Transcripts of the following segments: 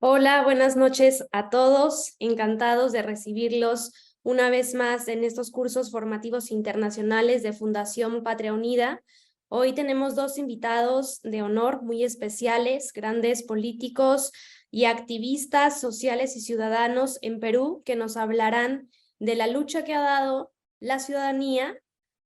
Hola, buenas noches a todos. Encantados de recibirlos una vez más en estos cursos formativos internacionales de Fundación Patria Unida. Hoy tenemos dos invitados de honor muy especiales, grandes políticos y activistas sociales y ciudadanos en Perú que nos hablarán de la lucha que ha dado la ciudadanía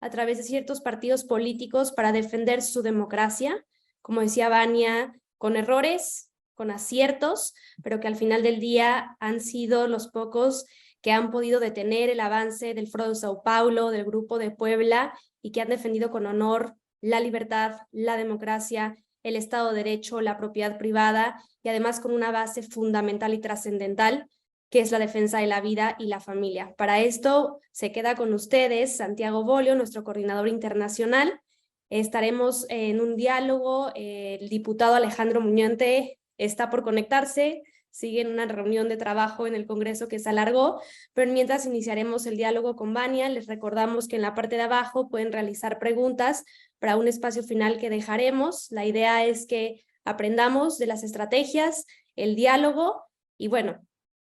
a través de ciertos partidos políticos para defender su democracia, como decía Vania, con errores, con aciertos, pero que al final del día han sido los pocos que han podido detener el avance del Foro de Sao Paulo, del Grupo de Puebla, y que han defendido con honor la libertad, la democracia, el Estado de Derecho, la propiedad privada, y además con una base fundamental y trascendental, que es la defensa de la vida y la familia. Para esto se queda con ustedes Santiago Bolio, nuestro coordinador internacional. Estaremos en un diálogo, el diputado Alejandro Muñante está por conectarse, sigue en una reunión de trabajo en el Congreso que se alargó, pero mientras iniciaremos el diálogo con Vania, les recordamos que en la parte de abajo pueden realizar preguntas para un espacio final que dejaremos. La idea es que aprendamos de las estrategias, el diálogo, y bueno,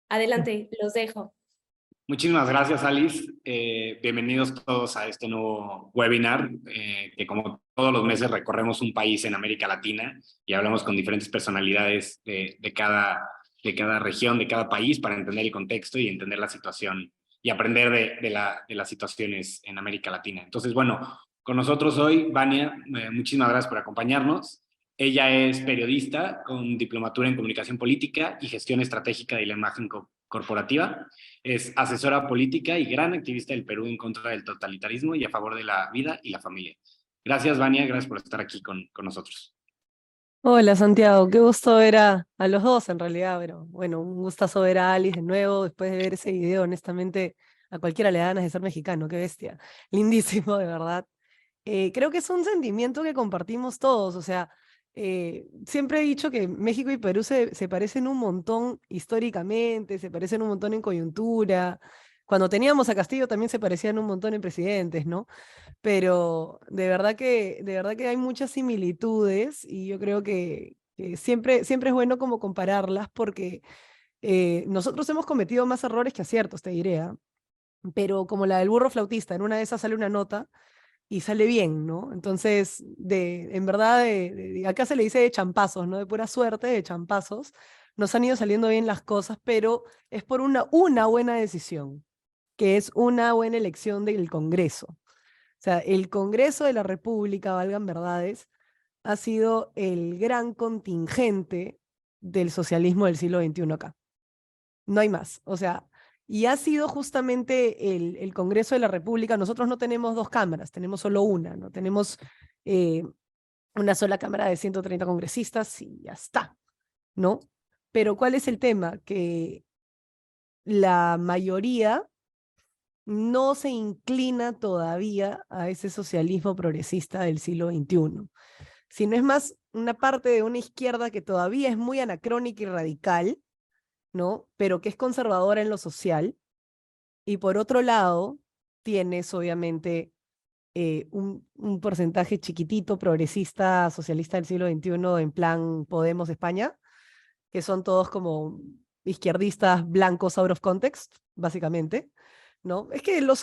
adelante, los dejo. Muchísimas gracias, Alice. Bienvenidos todos a este nuevo webinar, que como todos los meses recorremos un país en América Latina y hablamos con diferentes personalidades de cada región, de cada país, para entender el contexto y entender la situación y aprender de las situaciones en América Latina. Entonces, bueno, con nosotros hoy, Vania, muchísimas gracias por acompañarnos. Ella es periodista con diplomatura en comunicación política y gestión estratégica de la imagen corporativa. Es asesora política y gran activista del Perú en contra del totalitarismo y a favor de la vida y la familia. Gracias, Vania, gracias por estar aquí con nosotros. Hola Santiago, qué gusto ver a los dos en realidad, pero bueno, un gustazo ver a Alice de nuevo después de ver ese video, honestamente a cualquiera le da ganas de ser mexicano, qué bestia, lindísimo de verdad. Creo que es un sentimiento que compartimos todos, o sea, siempre he dicho que México y Perú se parecen un montón históricamente, se parecen un montón en coyuntura, cuando teníamos a Castillo también se parecían un montón en presidentes, ¿no? Pero de verdad que hay muchas similitudes y yo creo que siempre es bueno como compararlas porque nosotros hemos cometido más errores que aciertos, te diré, ¿ah? Pero como la del burro flautista, en una de esas sale una nota y sale bien, ¿no? Entonces, en verdad, acá se le dice de champazos, ¿no? De pura suerte, de champazos, nos han ido saliendo bien las cosas, pero es por una buena decisión, que es una buena elección del Congreso. O sea, el Congreso de la República, valgan verdades, ha sido el gran contingente del socialismo del siglo XXI acá. No hay más. O sea, y ha sido justamente el Congreso de la República. Nosotros no tenemos dos cámaras, tenemos solo una, ¿no? Tenemos eh, una sola cámara de 130 congresistas y ya está, ¿no? Pero ¿cuál es el tema? Que la mayoría no se inclina todavía a ese socialismo progresista del siglo XXI, sino es más una parte de una izquierda que todavía es muy anacrónica y radical, ¿no? Pero que es conservadora en lo social. Y por otro lado, tienes obviamente un porcentaje chiquitito progresista, socialista del siglo XXI en plan Podemos España, que son todos como izquierdistas blancos out of context, básicamente, ¿no? Es que lo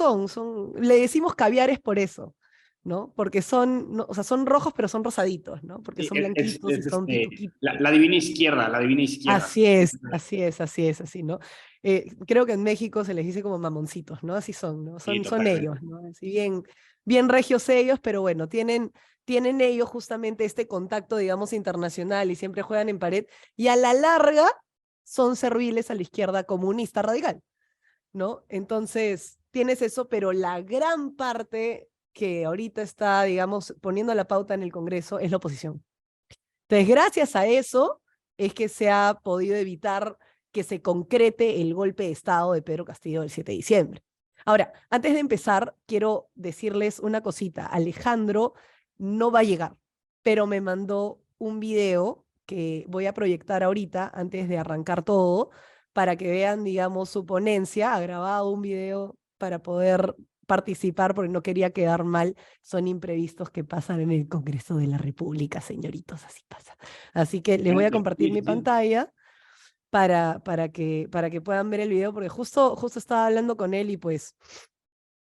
le decimos caviares por eso, ¿no? Porque son, no, o sea, son rojos, pero son rosaditos, ¿no? Porque Sí, son blanquitos y son pituquitos. la divina izquierda, la divina izquierda. Así es, así es, así es, así, ¿no? Creo que en México se les dice como mamoncitos, ¿no? Así son, ¿no? Sí, Son totalmente. ellos, ¿no? Así bien regios ellos, pero bueno, tienen ellos justamente este contacto, digamos, internacional y siempre juegan en pared y a la larga son serviles a la izquierda comunista radical, ¿no? Entonces, tienes eso, pero la gran parte que ahorita está, digamos, poniendo la pauta en el Congreso es la oposición. Entonces, gracias a eso es que se ha podido evitar que se concrete el golpe de Estado de Pedro Castillo del 7 de diciembre. Ahora, antes de empezar, quiero decirles una cosita. Alejandro no va a llegar, pero me mandó un video que voy a proyectar ahorita antes de arrancar todo para que vean, digamos, su ponencia. Ha grabado un video para poder participar porque no quería quedar mal. Son imprevistos que pasan en el Congreso de la República, señoritos, así pasa. Así que les voy a compartir Sí, mi sí. pantalla para que puedan ver el video, porque justo estaba hablando con él y pues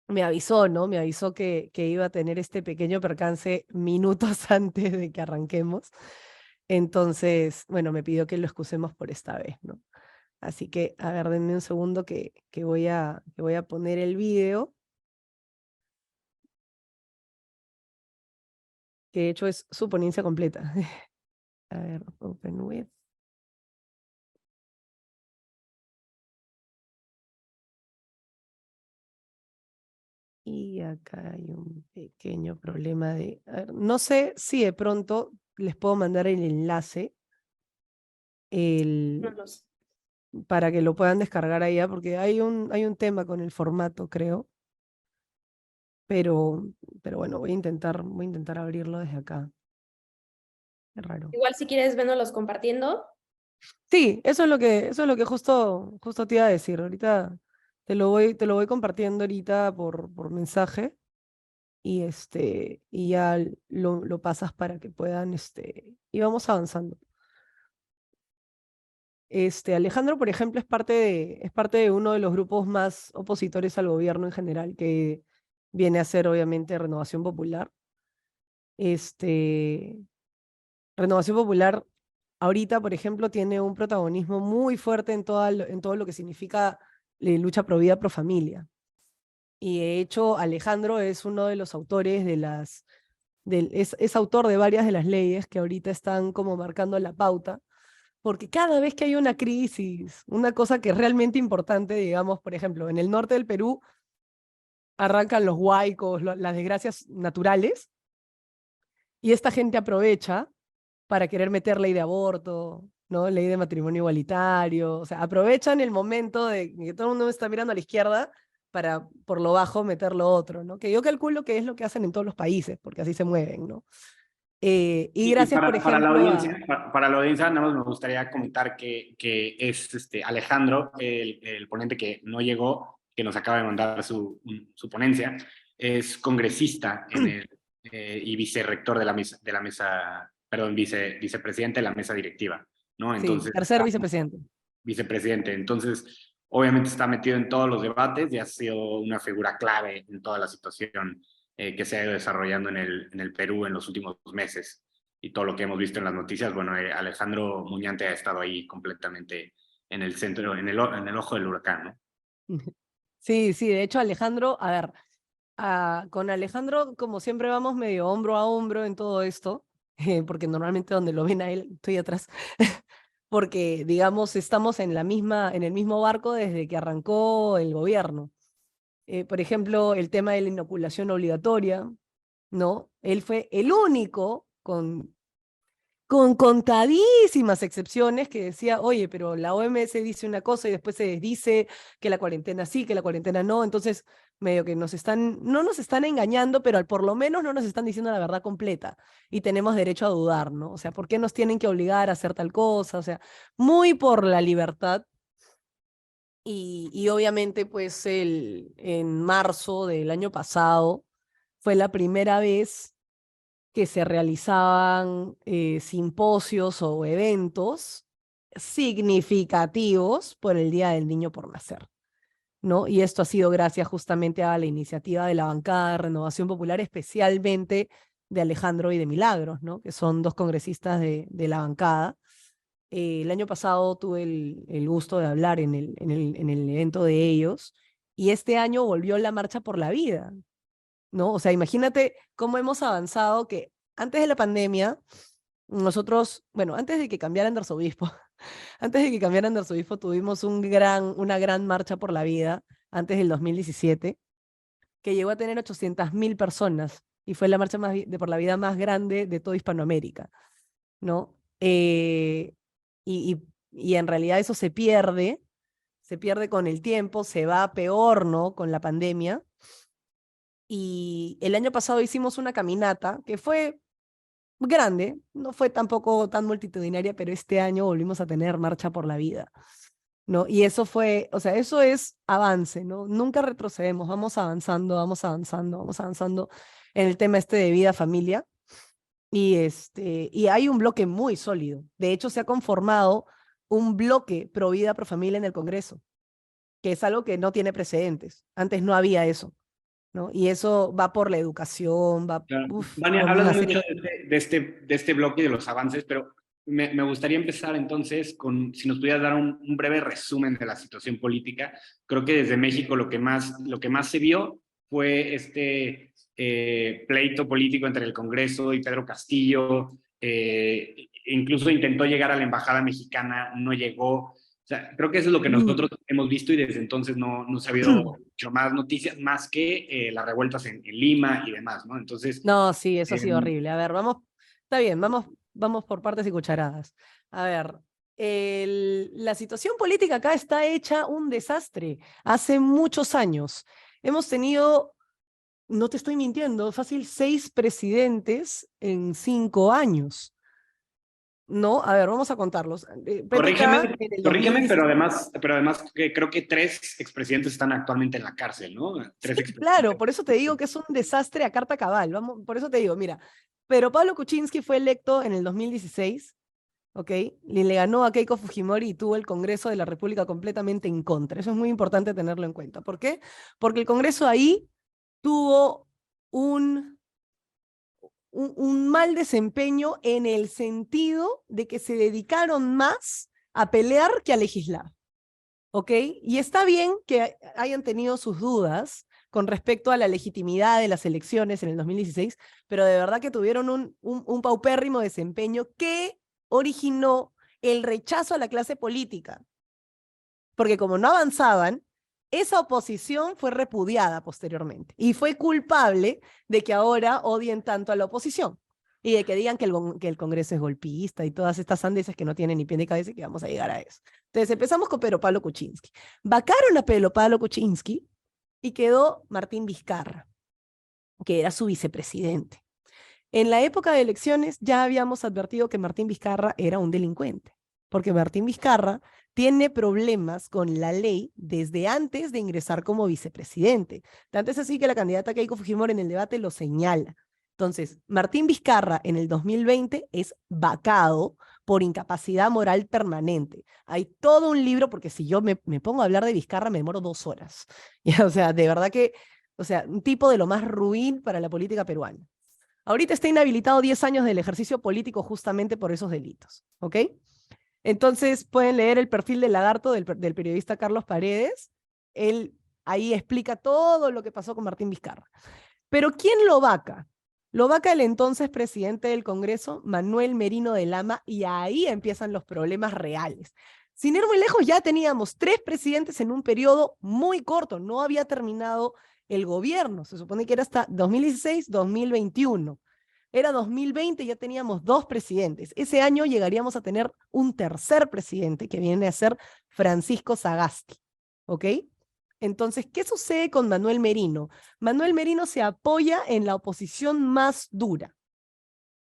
me avisó, ¿no? Me avisó que iba a tener este pequeño percance minutos antes de que arranquemos. Entonces, bueno, me pidió que lo excusemos por esta vez, ¿no? Así que, a ver, denme un segundo que voy a poner el video, que de hecho es su ponencia completa. A ver, open with. Y acá hay un pequeño problema de... a ver, no sé si de pronto les puedo mandar el enlace No lo sé. para que lo puedan descargar allá, porque hay un tema con el formato, creo. Pero bueno, voy a intentar abrirlo desde acá. Qué raro. Igual si quieres, véndolos compartiendo. Sí, eso es lo que justo te iba a decir. Ahorita te lo voy compartiendo ahorita por mensaje y ya lo pasas para que puedan, y vamos avanzando. Alejandro, por ejemplo, es parte de uno de los grupos más opositores al gobierno en general, que viene a ser obviamente Renovación Popular. Renovación Popular ahorita, por ejemplo, tiene un protagonismo muy fuerte en todo lo que significa lucha pro vida, pro familia. Y de hecho, Alejandro es uno de los autores es autor de varias de las leyes que ahorita están como marcando la pauta, porque cada vez que hay una crisis, una cosa que es realmente importante, digamos, por ejemplo, en el norte del Perú arrancan los huaicos, las desgracias naturales, y esta gente aprovecha para querer meter ley de aborto, ¿no? Ley de matrimonio igualitario, o sea, aprovechan el momento de que todo el mundo está mirando a la izquierda para por lo bajo meter lo otro, ¿no? Que yo calculo que es lo que hacen en todos los países, porque así se mueven, ¿no? Y Y gracias, por para la ejemplo, audiencia, para la audiencia, nada más me gustaría comentar que es Alejandro, el ponente que no llegó, que nos acaba de mandar su ponencia, es congresista y vicerrector de la mesa, perdón, vicepresidente de la mesa directiva, ¿no? sí, Entonces, tercer vicepresidente. vicepresidente. Entonces, obviamente está metido en todos los debates y ha sido una figura clave en toda la situación que se ha ido desarrollando en el Perú en los últimos meses. Y todo lo que hemos visto en las noticias, bueno, Alejandro Muñante ha estado ahí completamente en el centro, en el ojo del huracán, ¿no? Sí, sí, de hecho Alejandro, a ver, con Alejandro como siempre vamos medio hombro a hombro en todo esto, porque normalmente donde lo ven a él estoy atrás, porque digamos estamos en en el mismo barco desde que arrancó el gobierno. Por ejemplo, el tema de la inoculación obligatoria, ¿no? Él fue el único con contadísimas excepciones que decía, oye, pero la OMS dice una cosa y después se desdice que la cuarentena sí, que la cuarentena no, entonces medio que no nos están engañando, pero por lo menos no nos están diciendo la verdad completa y tenemos derecho a dudar, ¿no? O sea, ¿por qué nos tienen que obligar a hacer tal cosa? O sea, muy por la libertad. Y obviamente, pues en marzo del año pasado fue la primera vez que se realizaban simposios o eventos significativos por el Día del Niño por Nacer, ¿no? Y esto ha sido gracias justamente a la iniciativa de la bancada de Renovación Popular, especialmente de Alejandro y de Milagros, ¿no? Que son dos congresistas de la bancada. El año pasado tuve el gusto de hablar en el evento de ellos y este año volvió la Marcha por la Vida, ¿no? O sea, imagínate cómo hemos avanzado que antes de la pandemia, nosotros, bueno, antes de que cambiaran de arzobispo, antes de que cambiaran de arzobispo tuvimos una gran marcha por la vida antes del 2017 que llegó a tener 800.000 personas y fue la marcha por la vida más grande de toda Hispanoamérica, ¿no? Y en realidad eso se pierde con el tiempo, se va peor, ¿no? Con la pandemia. Y el año pasado hicimos una caminata que fue grande, no fue tampoco tan multitudinaria, pero este año volvimos a tener Marcha por la Vida, ¿no? Y eso fue, o sea, eso es avance, ¿no? Nunca retrocedemos, vamos avanzando, vamos avanzando, vamos avanzando en el tema de vida, familia. Y hay un bloque muy sólido. De hecho, se ha conformado un bloque pro vida, pro familia en el Congreso, que es algo que no tiene precedentes. Antes no había eso, ¿no? Y eso va por la educación, va Claro. Vania, por hablas una mucho serie. de este bloque y de los avances, pero me gustaría empezar entonces con, si nos pudieras dar un breve resumen de la situación política. Creo que desde México lo que más se vio fue este pleito político entre el Congreso y Pedro Castillo. Incluso intentó llegar a la embajada mexicana, no llegó. O sea, creo que eso es lo que nosotros hemos visto y desde entonces no se ha habido mucho más noticias, más que las revueltas en Lima y demás, ¿no? Entonces, No, sí, eso ha sido eh, horrible. A ver, está bien, vamos por partes y cucharadas. A ver, la situación política acá está hecha un desastre. Hace muchos años hemos tenido, no te estoy mintiendo, fácil 6 presidentes en 5 años. No, a ver, vamos a contarlos. PPK en el corrígeme, 2016. pero además que creo que 3 expresidentes están actualmente en la cárcel, ¿no? 3 Sí, claro, expresidentes. por eso te digo que es un desastre a carta cabal. Vamos, por eso te digo, mira, pero Pablo Kuczynski fue electo en el 2016, ¿ok? Y le ganó a Keiko Fujimori y tuvo el Congreso de la República completamente en contra. Eso es muy importante tenerlo en cuenta. ¿Por qué? Porque el Congreso ahí tuvo un mal desempeño en el sentido de que se dedicaron más a pelear que a legislar. ¿Ok? Y está bien que hayan tenido sus dudas con respecto a la legitimidad de las elecciones en el 2016, pero de verdad que tuvieron un paupérrimo desempeño que originó el rechazo a la clase política. Porque como no avanzaban, esa oposición fue repudiada posteriormente y fue culpable de que ahora odien tanto a la oposición y de que digan que el Congreso es golpista y todas estas sandeces que no tienen ni pie ni cabeza y que vamos a llegar a eso. Entonces empezamos con Pedro Pablo Kuczynski. Vacaron a Pedro Pablo Kuczynski y quedó Martín Vizcarra, que era su vicepresidente. En la época de elecciones ya habíamos advertido que Martín Vizcarra era un delincuente, porque Martín Vizcarra tiene problemas con la ley desde antes de ingresar como vicepresidente. Tanto es así que la candidata Keiko Fujimori en el debate lo señala. Entonces, Martín Vizcarra en el 2020 es vacado por incapacidad moral permanente. Hay todo un libro, porque si yo me pongo a hablar de Vizcarra me demoro 2 horas. O sea, de verdad que, o sea, un tipo de lo más ruin para la política peruana. Ahorita está inhabilitado 10 años del ejercicio político justamente por esos delitos, ¿ok? Entonces pueden leer el perfil del lagarto del periodista Carlos Paredes. Él ahí explica todo lo que pasó con Martín Vizcarra. Pero ¿quién lo vaca? Lo vaca el entonces presidente del Congreso, Manuel Merino de Lama, y ahí empiezan los problemas reales. Sin ir muy lejos, ya teníamos 3 presidentes en un periodo muy corto, no había terminado el gobierno, se supone que era hasta 2016-2021. Era 2020, ya teníamos 2 presidentes. Ese año llegaríamos a tener un tercer presidente, que viene a ser Francisco Sagasti, ¿ok? Entonces, ¿qué sucede con Manuel Merino? Manuel Merino se apoya en la oposición más dura.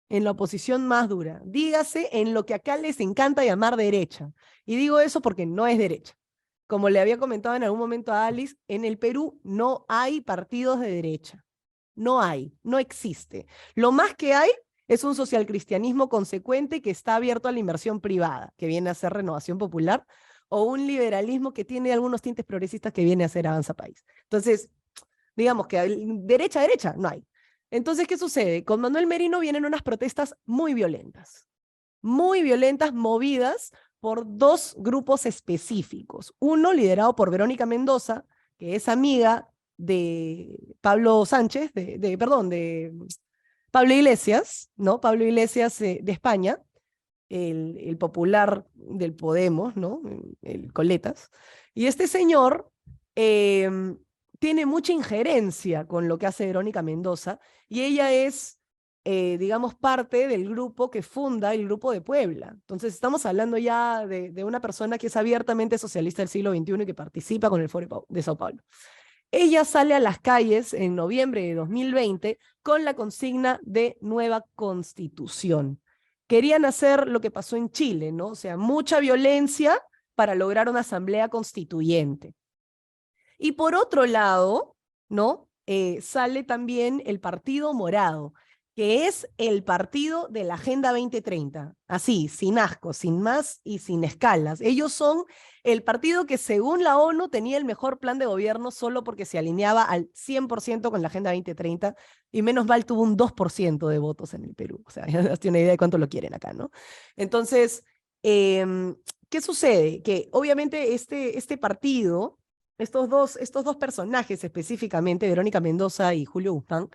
En la oposición más dura. Dígase en lo que acá les encanta llamar derecha. Y digo eso porque no es derecha. Como le había comentado en algún momento a Alice, en el Perú no hay partidos de derecha. No hay, no existe. Lo más que hay es un socialcristianismo consecuente que está abierto a la inversión privada, que viene a ser Renovación Popular, o un liberalismo que tiene algunos tintes progresistas que viene a ser Avanza País. Entonces, digamos que derecha, no hay. Entonces, ¿qué sucede? Con Manuel Merino vienen unas protestas muy violentas, movidas por 2 grupos específicos. Uno liderado por Verónica Mendoza, que es amiga de Pablo Sánchez, de Pablo Iglesias, ¿no? Pablo Iglesias de España, el popular del Podemos, ¿no? El Coletas. Y este señor tiene mucha injerencia con lo que hace Verónica Mendoza, y ella es, digamos, parte del grupo que funda el Grupo de Puebla. Entonces estamos hablando ya de una persona que es abiertamente socialista del siglo XXI y que participa con el Foro de Sao Paulo. Ella sale a las calles en noviembre de 2020 con la consigna de nueva constitución. Querían hacer lo que pasó en Chile, ¿no? O sea, mucha violencia para lograr una asamblea constituyente. Y por otro lado, ¿no? Sale también el Partido Morado, que es el partido de la Agenda 2030, así, sin asco, sin más y sin escalas. Ellos son el partido que según la ONU tenía el mejor plan de gobierno solo porque se alineaba al 100% con la Agenda 2030 y menos mal tuvo un 2% de votos en el Perú. O sea, ya no tiene una idea de cuánto lo quieren acá, ¿no? Entonces, ¿qué sucede? Que obviamente este partido, estos dos personajes específicamente, Verónica Mendoza y Julio Guzmán,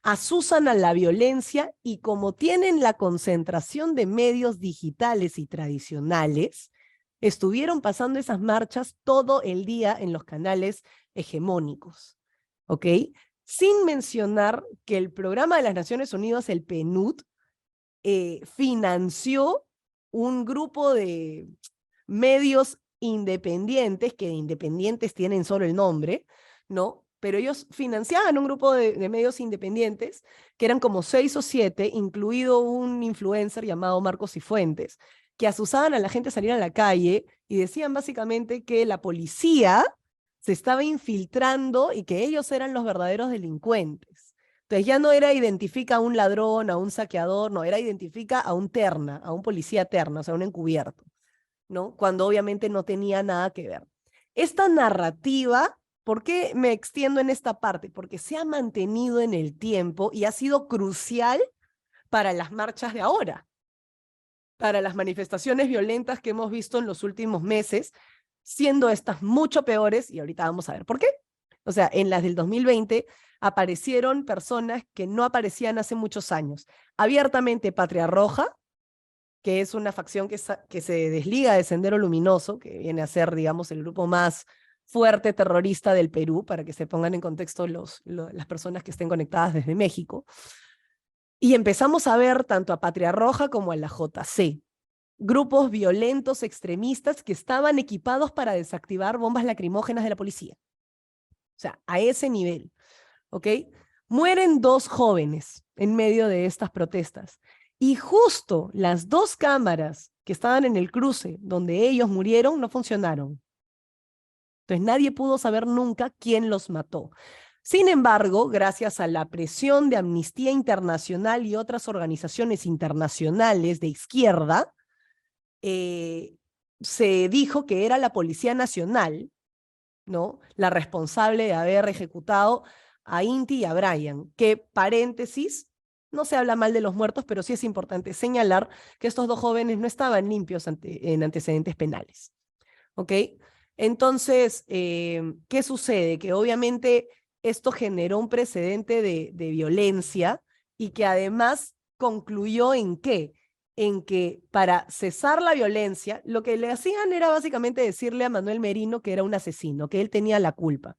asusan a la violencia y como tienen la concentración de medios digitales y tradicionales, estuvieron pasando esas marchas todo el día en los canales hegemónicos, ¿ok? Sin mencionar que el programa de las Naciones Unidas, el PNUD, financió un grupo de medios independientes, que independientes tienen solo el nombre, ¿no? Pero ellos financiaban un grupo de medios independientes, que eran como 6 o 7, incluido un influencer llamado Marcos Cifuentes, que asusaban a la gente a salir a la calle y decían básicamente que la policía se estaba infiltrando y que ellos eran los verdaderos delincuentes. Entonces ya no era identifica a un ladrón, a un saqueador, no, era identifica a un terna, a un policía terna, o sea, un encubierto, ¿no? Cuando obviamente no tenía nada que ver. Esta narrativa, ¿por qué me extiendo en esta parte? Porque se ha mantenido en el tiempo y ha sido crucial para las marchas de ahora, para las manifestaciones violentas que hemos visto en los últimos meses, siendo estas mucho peores, y ahorita vamos a ver por qué. O sea, en las del 2020 aparecieron personas que no aparecían hace muchos años. Abiertamente Patria Roja, que es una facción que se desliga de Sendero Luminoso, que viene a ser, digamos, el grupo más fuerte terrorista del Perú, para que se pongan en contexto las personas que estén conectadas desde México. Y empezamos a ver tanto a Patria Roja como a la JC, grupos violentos extremistas que estaban equipados para desactivar bombas lacrimógenas de la policía. O sea, a ese nivel, ¿ok? Mueren 2 jóvenes en medio de estas protestas. Y justo las 2 cámaras que estaban en el cruce donde ellos murieron no funcionaron. Entonces nadie pudo saber nunca quién los mató. Sin embargo, gracias a la presión de Amnistía Internacional y otras organizaciones internacionales de izquierda, se dijo que era la Policía Nacional, ¿no?, la responsable de haber ejecutado a Inti y a Brian, que, paréntesis, no se habla mal de los muertos, pero sí es importante señalar que estos 2 jóvenes no estaban limpios en antecedentes penales, ¿ok? Entonces, ¿qué sucede? Que obviamente esto generó un precedente de violencia y que además concluyó ¿en qué? En que para cesar la violencia, lo que le hacían era básicamente decirle a Manuel Merino que era un asesino, que él tenía la culpa.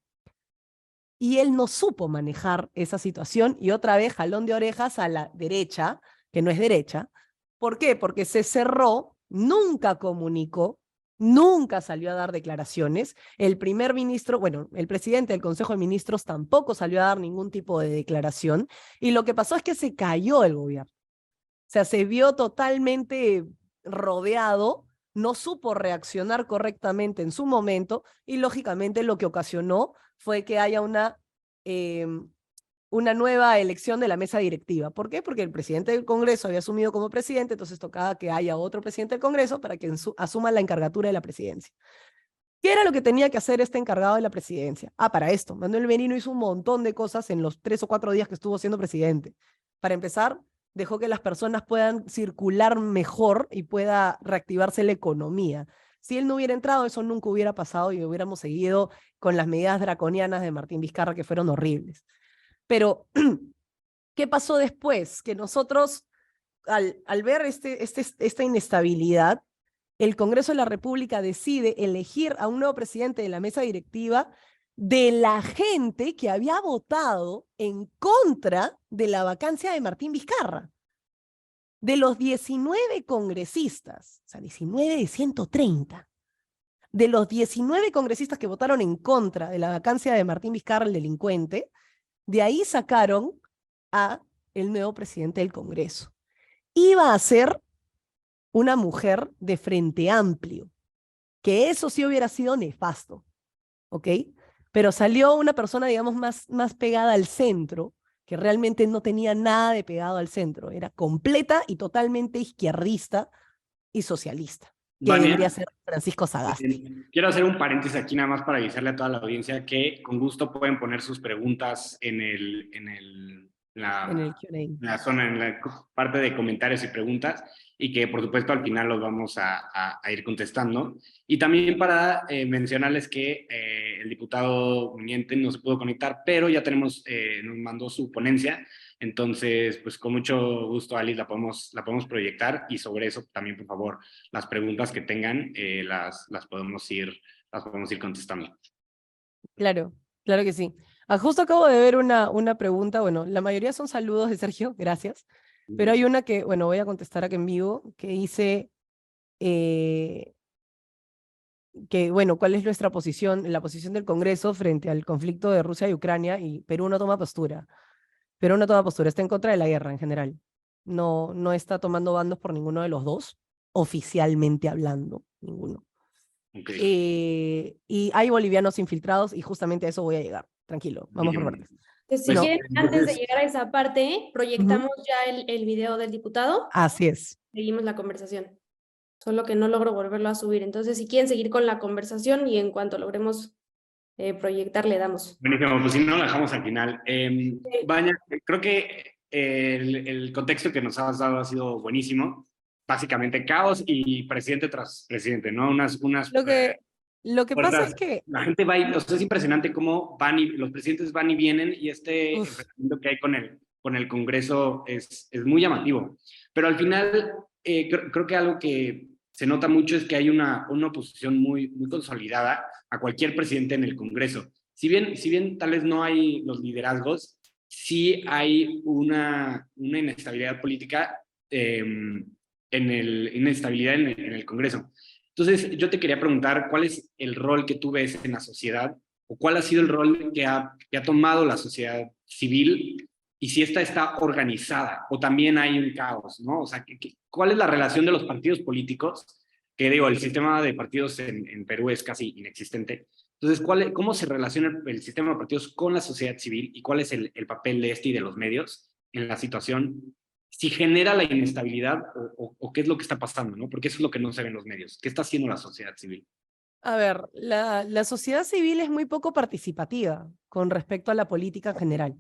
Y él no supo manejar esa situación y otra vez jalón de orejas a la derecha, que no es derecha. ¿Por qué? Porque se cerró, nunca comunicó, nunca salió a dar declaraciones. El primer ministro, bueno, el presidente del Consejo de Ministros tampoco salió a dar ningún tipo de declaración. Y lo que pasó es que se cayó el gobierno. O sea, se vio totalmente rodeado, no supo reaccionar correctamente en su momento y lógicamente lo que ocasionó fue que haya una nueva elección de la mesa directiva. ¿Por qué? Porque el presidente del Congreso había asumido como presidente, entonces tocaba que haya otro presidente del Congreso para que asuma la encargatura de la presidencia. ¿Qué era lo que tenía que hacer este encargado de la presidencia? Para esto, Manuel Merino hizo un montón de cosas en los 3 o 4 días que estuvo siendo presidente. Para empezar, dejó que las personas puedan circular mejor y pueda reactivarse la economía. Si él no hubiera entrado, eso nunca hubiera pasado y hubiéramos seguido con las medidas draconianas de Martín Vizcarra, que fueron horribles. Pero, ¿qué pasó después? Que nosotros, al ver esta inestabilidad, el Congreso de la República decide elegir a un nuevo presidente de la mesa directiva de la gente que había votado en contra de la vacancia de Martín Vizcarra. De los 19 congresistas, o sea, 19 de 130, de los 19 congresistas que votaron en contra de la vacancia de Martín Vizcarra, el delincuente, de ahí sacaron a el nuevo presidente del Congreso. Iba a ser una mujer de Frente Amplio, que eso sí hubiera sido nefasto, ¿ok? Pero salió una persona, digamos, más pegada al centro, que realmente no tenía nada de pegado al centro, era completa y totalmente izquierdista y socialista, que Vania, vendría a ser Francisco Sagasti. quiero hacer un paréntesis aquí nada más para avisarle a toda la audiencia que con gusto pueden poner sus preguntas en En el la, Q&A. en la zona, en la parte de comentarios y preguntas, y que por supuesto al final los vamos a ir contestando. Y también para mencionarles que el diputado Muñente no se pudo conectar, pero ya tenemos, nos mandó su ponencia. Entonces, pues con mucho gusto, Alice, la podemos proyectar, y sobre eso también, por favor, las preguntas que tengan las podemos ir contestando. Claro, claro que sí. Justo acabo de ver una pregunta, bueno, la mayoría son saludos de Sergio, gracias, pero hay una que, bueno, voy a contestar aquí en vivo, que dice que, bueno, ¿cuál es nuestra posición, la posición del Congreso frente al conflicto de Rusia y Ucrania? Y Perú no toma postura. Perú no toma postura, está en contra de la guerra en general. No, no está tomando bandos por ninguno de los dos, oficialmente hablando, ninguno. Okay. Y hay bolivianos infiltrados y justamente a eso voy a llegar. Tranquilo, vamos por partes. Pues si No. quieren, antes de llegar a esa parte, proyectamos Ujú. ya el video del diputado. Así es. Seguimos la conversación. Solo que no logro volverlo a subir. Entonces, si quieren seguir con la conversación y en cuanto logremos proyectar, le damos. Buenísimo, pues si no, lo dejamos al final. Sí. Vaya, creo que el contexto que nos has dado ha sido buenísimo. Básicamente caos y presidente tras presidente, ¿no? Unas Lo que pasa es puertas. que, La gente va y, o sea, es impresionante cómo los presidentes van y vienen, y este uf, enfrentamiento que hay con el Congreso es muy llamativo. Pero al final, creo que algo que se nota mucho es que hay una oposición muy consolidada a cualquier presidente en el Congreso. Si bien tal vez no hay los liderazgos, sí hay una inestabilidad política, inestabilidad en el Congreso. Entonces, yo te quería preguntar, ¿cuál es el rol que tú ves en la sociedad, o cuál ha sido el rol que ha tomado la sociedad civil, y si esta está organizada o también hay un caos, ¿no? O sea, ¿cuál es la relación de los partidos políticos? Que digo, el sistema de partidos en Perú es casi inexistente. Entonces, ¿cómo se relaciona el sistema de partidos con la sociedad civil, y cuál es el papel de este y de los medios en la situación? Si genera la inestabilidad, o qué es lo que está pasando, ¿no? Porque eso es lo que no se ve en los medios. ¿Qué está haciendo la sociedad civil? a ver, la sociedad civil es muy poco participativa con respecto a la política en general.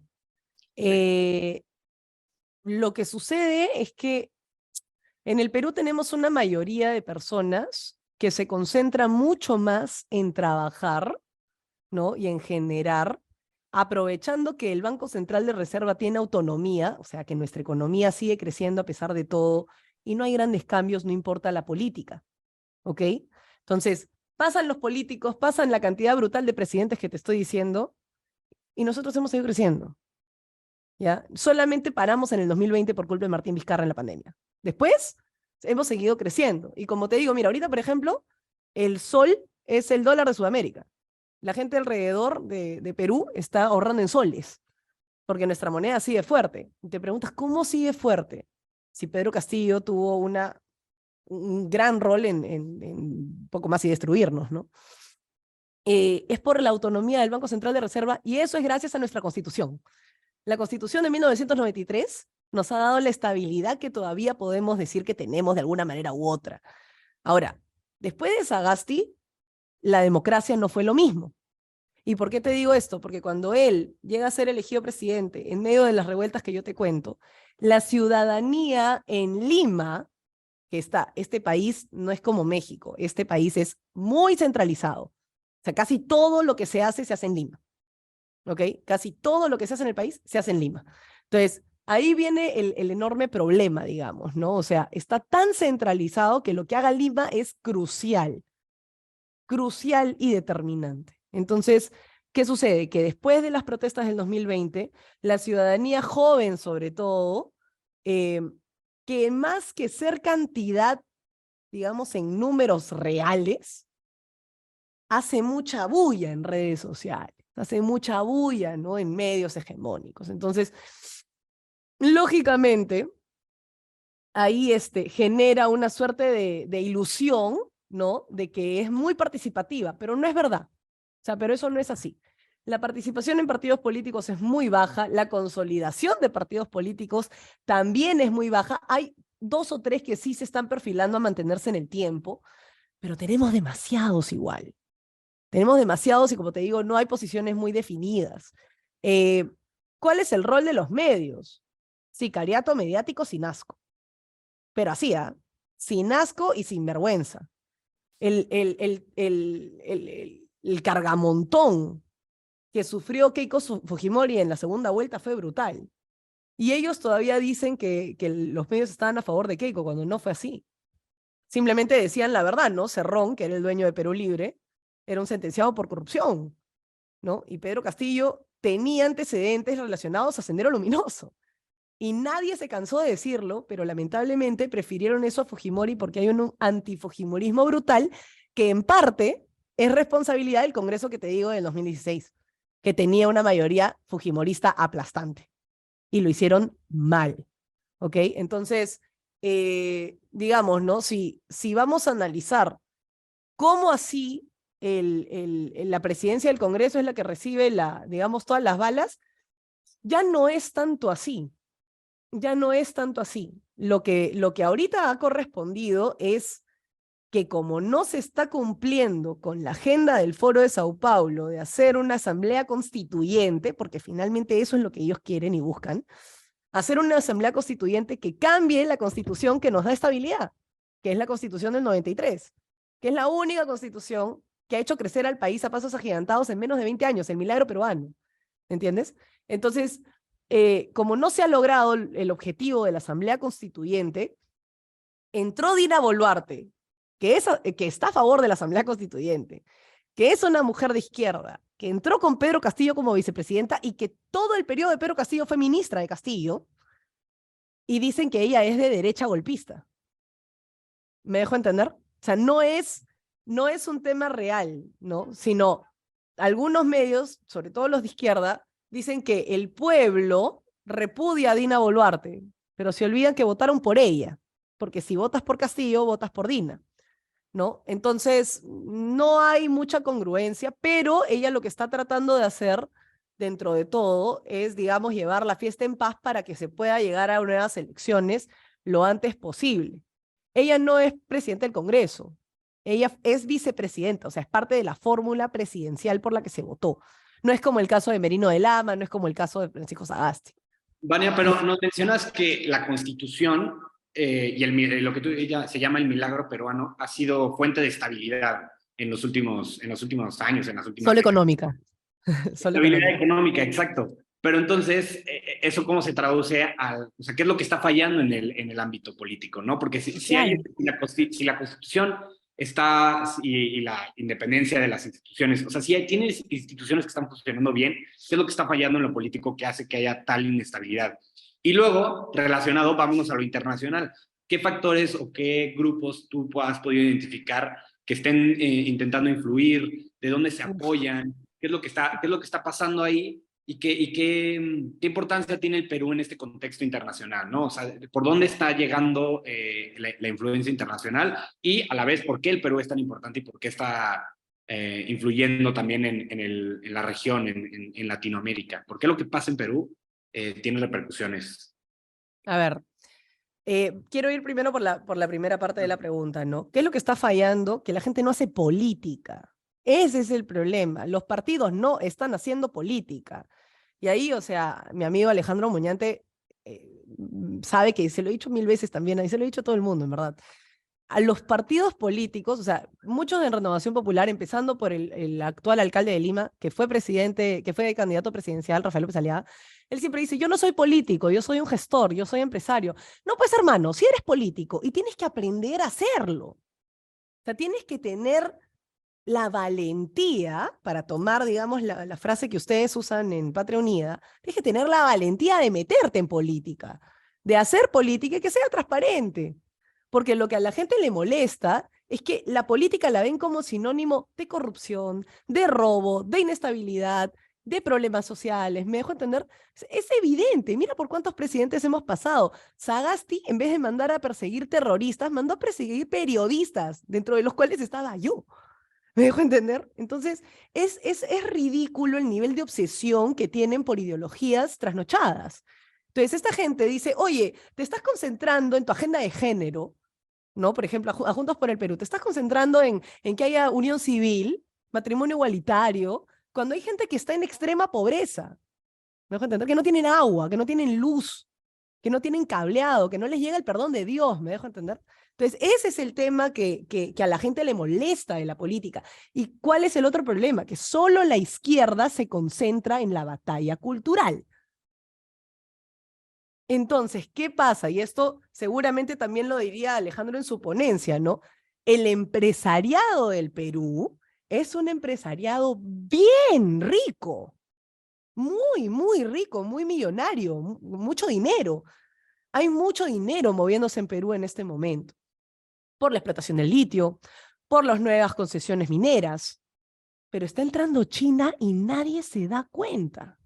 Lo que sucede es que en el Perú tenemos una mayoría de personas que se concentra mucho más en trabajar, ¿no? Y en generar, aprovechando que el Banco Central de Reserva tiene autonomía, o sea, que nuestra economía sigue creciendo a pesar de todo, y no hay grandes cambios, no importa la política, ¿ok? Entonces, pasan los políticos, pasan la cantidad brutal de presidentes que te estoy diciendo, y nosotros hemos seguido creciendo, ¿ya? Solamente paramos en el 2020 por culpa de Martín Vizcarra en la pandemia. Después, hemos seguido creciendo. Y como te digo, mira, ahorita, por ejemplo, el sol es el dólar de Sudamérica. La gente alrededor de Perú está ahorrando en soles, porque nuestra moneda sigue fuerte. Y te preguntas, ¿cómo sigue fuerte? Si Pedro Castillo tuvo un gran rol en poco más y destruirnos, ¿no? Es por la autonomía del Banco Central de Reserva, y eso es gracias a nuestra Constitución. La Constitución de 1993 nos ha dado la estabilidad que todavía podemos decir que tenemos de alguna manera u otra. Ahora, después de Sagasti, la democracia no fue lo mismo. ¿Y por qué te digo esto? Porque cuando él llega a ser elegido presidente, en medio de las revueltas que yo te cuento, la ciudadanía en Lima, que está, este país no es como México, este país es muy centralizado. O sea, casi todo lo que se hace en Lima. ¿Ok? Casi todo lo que se hace en el país se hace en Lima. Entonces, ahí viene el enorme problema, digamos, ¿no? O sea, está tan centralizado que lo que haga Lima es crucial y determinante. Entonces, ¿qué sucede? Que después de las protestas del 2020, la ciudadanía joven, sobre todo, que más que ser cantidad, digamos, en números reales, hace mucha bulla en redes sociales, hace mucha bulla, ¿no? En medios hegemónicos. Entonces, lógicamente, ahí genera una suerte de ilusión, ¿no? De que es muy participativa, pero no es verdad. O sea, pero eso no es así. la participación en partidos políticos es muy baja, la consolidación de partidos políticos también es muy baja. Hay 2 o 3 que sí se están perfilando a mantenerse en el tiempo, pero tenemos demasiados igual. Tenemos demasiados y, como te digo, no hay posiciones muy definidas. ¿Cuál es el rol de los medios? Sicariato mediático sin asco. Pero así, sin asco y sin vergüenza. El cargamontón que sufrió Keiko Fujimori en la segunda vuelta fue brutal. Y ellos todavía dicen que los medios estaban a favor de Keiko, cuando no fue así. Simplemente decían la verdad, ¿no? Cerrón, que era el dueño de Perú Libre, era un sentenciado por corrupción, ¿no? Y Pedro Castillo tenía antecedentes relacionados a Sendero Luminoso. Y nadie se cansó de decirlo, pero lamentablemente prefirieron eso a Fujimori porque hay un antifujimorismo brutal que en parte es responsabilidad del Congreso que te digo del 2016, que tenía una mayoría fujimorista aplastante. Y lo hicieron mal, ¿ok? Entonces, digamos, ¿no? Si vamos a analizar cómo así la presidencia del Congreso es la que recibe, digamos, todas las balas, ya no es tanto así. Ya no es tanto así. Lo que ahorita ha correspondido es que como no se está cumpliendo con la agenda del Foro de Sao Paulo de hacer una asamblea constituyente, porque finalmente eso es lo que ellos quieren y buscan, hacer una asamblea constituyente que cambie la constitución que nos da estabilidad, que es la constitución del 93, que es la única constitución que ha hecho crecer al país a pasos agigantados en menos de 20 años, el milagro peruano, ¿entiendes? Entonces, como no se ha logrado el objetivo de la asamblea constituyente, entró Dina Boluarte, que está a favor de la asamblea constituyente, que es una mujer de izquierda, que entró con Pedro Castillo como vicepresidenta y que todo el periodo de Pedro Castillo fue ministra de Castillo, y dicen que ella es de derecha golpista. ¿Me dejo entender? O sea, no es un tema real, ¿no? Sino algunos medios, sobre todo los de izquierda, dicen que el pueblo repudia a Dina Boluarte, pero se olvidan que votaron por ella, porque si votas por Castillo, votas por Dina, ¿no? Entonces, no hay mucha congruencia, pero ella lo que está tratando de hacer, dentro de todo, es, digamos, llevar la fiesta en paz para que se pueda llegar a nuevas elecciones lo antes posible. Ella no es presidenta del Congreso, ella es vicepresidenta, o sea, es parte de la fórmula presidencial por la que se votó. No es como el caso de Merino de Lama, no es como el caso de Francisco Sagasti. Vania, pero nos mencionas que la Constitución y lo que ella se llama el milagro peruano ha sido fuente de estabilidad en los últimos años, en las últimas Solo económica. Estabilidad económica, exacto. Pero entonces, ¿eso cómo se traduce o sea, qué es lo que está fallando en el ámbito político, ¿no? Porque si la Constitución está, y la independencia de las instituciones, o sea, si tienes instituciones que están funcionando bien, ¿qué es lo que está fallando en lo político que hace que haya tal inestabilidad? Y luego, relacionado, vámonos a lo internacional. ¿Qué factores o qué grupos tú has podido identificar que estén intentando influir? ¿De dónde se apoyan? ¿Qué es lo que está pasando ahí? ¿Y qué importancia tiene el Perú en este contexto internacional, ¿no? O sea, ¿por dónde está llegando la influencia internacional? Y a la vez, ¿por qué el Perú es tan importante y por qué está influyendo también en la región, en Latinoamérica? ¿Por qué lo que pasa en Perú tiene repercusiones? A ver, quiero ir primero por la primera parte de la pregunta, ¿no? ¿Qué es lo que está fallando? Que la gente no hace política. Ese es el problema. Los partidos no están haciendo política. Y ahí, o sea, mi amigo Alejandro Muñante sabe que se lo he dicho 1000 veces también, y se lo he dicho a todo el mundo, en verdad. A los partidos políticos, o sea, muchos de Renovación Popular, empezando por el actual alcalde de Lima, que fue candidato presidencial, Rafael López Aliaga, él siempre dice, yo no soy político, yo soy un gestor, yo soy empresario. No, pues hermano, si eres político y tienes que aprender a hacerlo. O sea, tienes que tener la valentía, para tomar, digamos, la frase que ustedes usan en Patria Unida, tienes que tener la valentía de meterte en política, de hacer política y que sea transparente. Porque lo que a la gente le molesta es que la política la ven como sinónimo de corrupción, de robo, de inestabilidad, de problemas sociales. ¿Me dejo entender? Es evidente. Mira por cuántos presidentes hemos pasado. Sagasti, en vez de mandar a perseguir terroristas, mandó a perseguir periodistas, dentro de los cuales estaba yo. ¿Me dejo entender? Entonces, es ridículo el nivel de obsesión que tienen por ideologías trasnochadas. Entonces, esta gente dice, oye, te estás concentrando en tu agenda de género, ¿no? Por ejemplo, a Juntos por el Perú, te estás concentrando en que haya unión civil, matrimonio igualitario, cuando hay gente que está en extrema pobreza. ¿Me dejo entender? Que no tienen agua, que no tienen luz, que no tienen cableado, que no les llega el perdón de Dios, ¿me dejo entender? Entonces, ese es el tema que a la gente le molesta de la política. ¿Y cuál es el otro problema? Que solo la izquierda se concentra en la batalla cultural. Entonces, ¿qué pasa? Y esto seguramente también lo diría Alejandro en su ponencia, ¿no? El empresariado del Perú es un empresariado bien rico, muy rico, muy millonario, mucho dinero. Hay mucho dinero moviéndose en Perú en este momento, por la explotación del litio, por las nuevas concesiones mineras, pero está entrando China y nadie se da cuenta.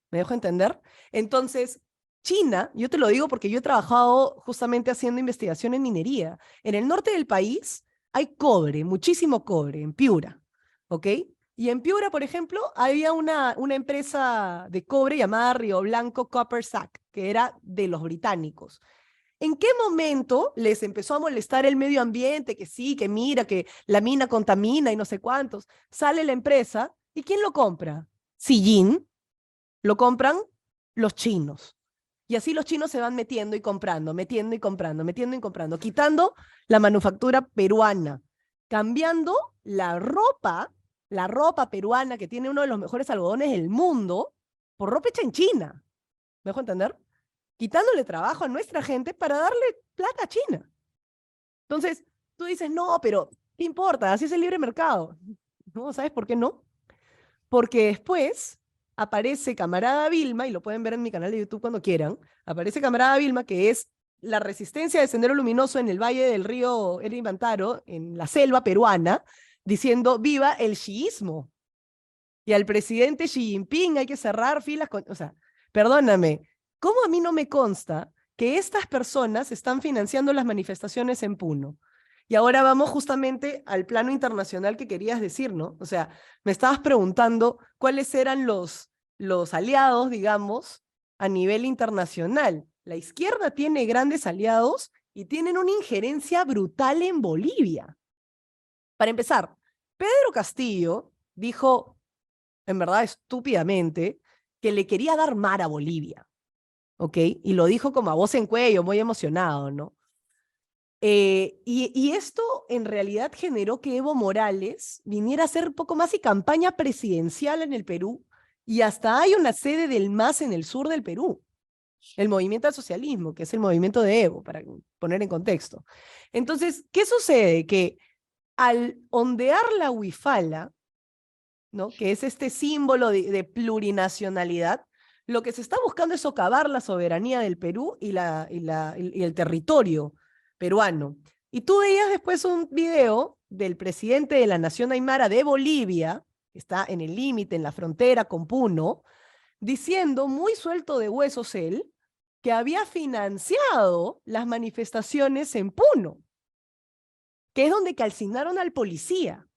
¿Me dejo entender? Entonces, China, yo te lo digo porque yo he trabajado justamente haciendo investigación en minería. En el norte del país hay cobre, muchísimo cobre, en Piura, ¿ok? Y en Piura, por ejemplo, había una empresa de cobre llamada Río Blanco Copper Sack, que era de los británicos. ¿En qué momento les empezó a molestar el medio ambiente? Que sí, que mira, que la mina contamina y no sé cuántos. Sale la empresa, ¿y quién lo compra? Sijin, lo compran los chinos. Y así los chinos se van metiendo y comprando, metiendo y comprando, metiendo y comprando, quitando la manufactura peruana, cambiando la ropa peruana que tiene uno de los mejores algodones del mundo, por ropa hecha en China. ¿Me dejo entender? Quitándole trabajo a nuestra gente para darle plata a China. Entonces, tú dices, no, pero ¿qué importa? Así es el libre mercado. ¿No? ¿Sabes por qué no? Porque después aparece Camarada Vilma, y lo pueden ver en mi canal de YouTube cuando quieran, aparece Camarada Vilma, que es la resistencia de Sendero Luminoso en el valle del río Erimantaro, en la selva peruana, diciendo, viva el chiismo. Y al presidente Xi Jinping hay que cerrar filas con... O sea, perdóname, ¿cómo a mí no me consta que estas personas están financiando las manifestaciones en Puno? Y ahora vamos justamente al plano internacional que querías decir, ¿no? O sea, me estabas preguntando cuáles eran los aliados, digamos, a nivel internacional. La izquierda tiene grandes aliados y tienen una injerencia brutal en Bolivia. Para empezar, Pedro Castillo dijo, en verdad estúpidamente, que le quería dar mar a Bolivia, ¿ok? Y lo dijo como a voz en cuello, muy emocionado, ¿no? Y esto en realidad generó que Evo Morales viniera a hacer poco más y campaña presidencial en el Perú, y hasta hay una sede del MAS en el sur del Perú, el Movimiento al Socialismo, que es el movimiento de Evo, para poner en contexto. Entonces, ¿qué sucede? Que al ondear la huifala, ¿no? Que es este símbolo de plurinacionalidad, lo que se está buscando es socavar la soberanía del Perú y el territorio peruano. Y tú veías después un video del presidente de la Nación Aymara de Bolivia, que está en el límite, en la frontera con Puno, diciendo, muy suelto de huesos él, que había financiado las manifestaciones en Puno, que es donde calcinaron al policía.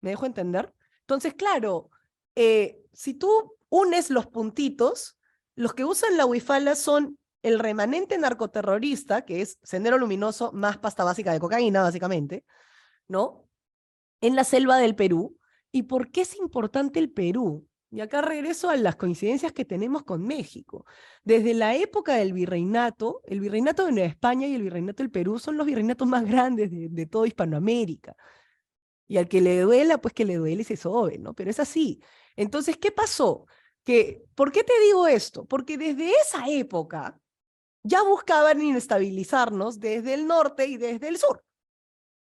¿Me dejo entender? Entonces, claro, si tú unes los puntitos, los que usan la huifala son el remanente narcoterrorista, que es Sendero Luminoso más pasta básica de cocaína, básicamente, ¿no? En la selva del Perú. ¿Y por qué es importante el Perú? Y acá regreso a las coincidencias que tenemos con México. Desde la época del virreinato, el virreinato de Nueva España y el virreinato del Perú son los virreinatos más grandes de toda Hispanoamérica. Y al que le duela, pues que le duele y se sobe, ¿no? Pero es así. Entonces, ¿qué pasó? ¿Por qué te digo esto? Porque desde esa época ya buscaban inestabilizarnos desde el norte y desde el sur.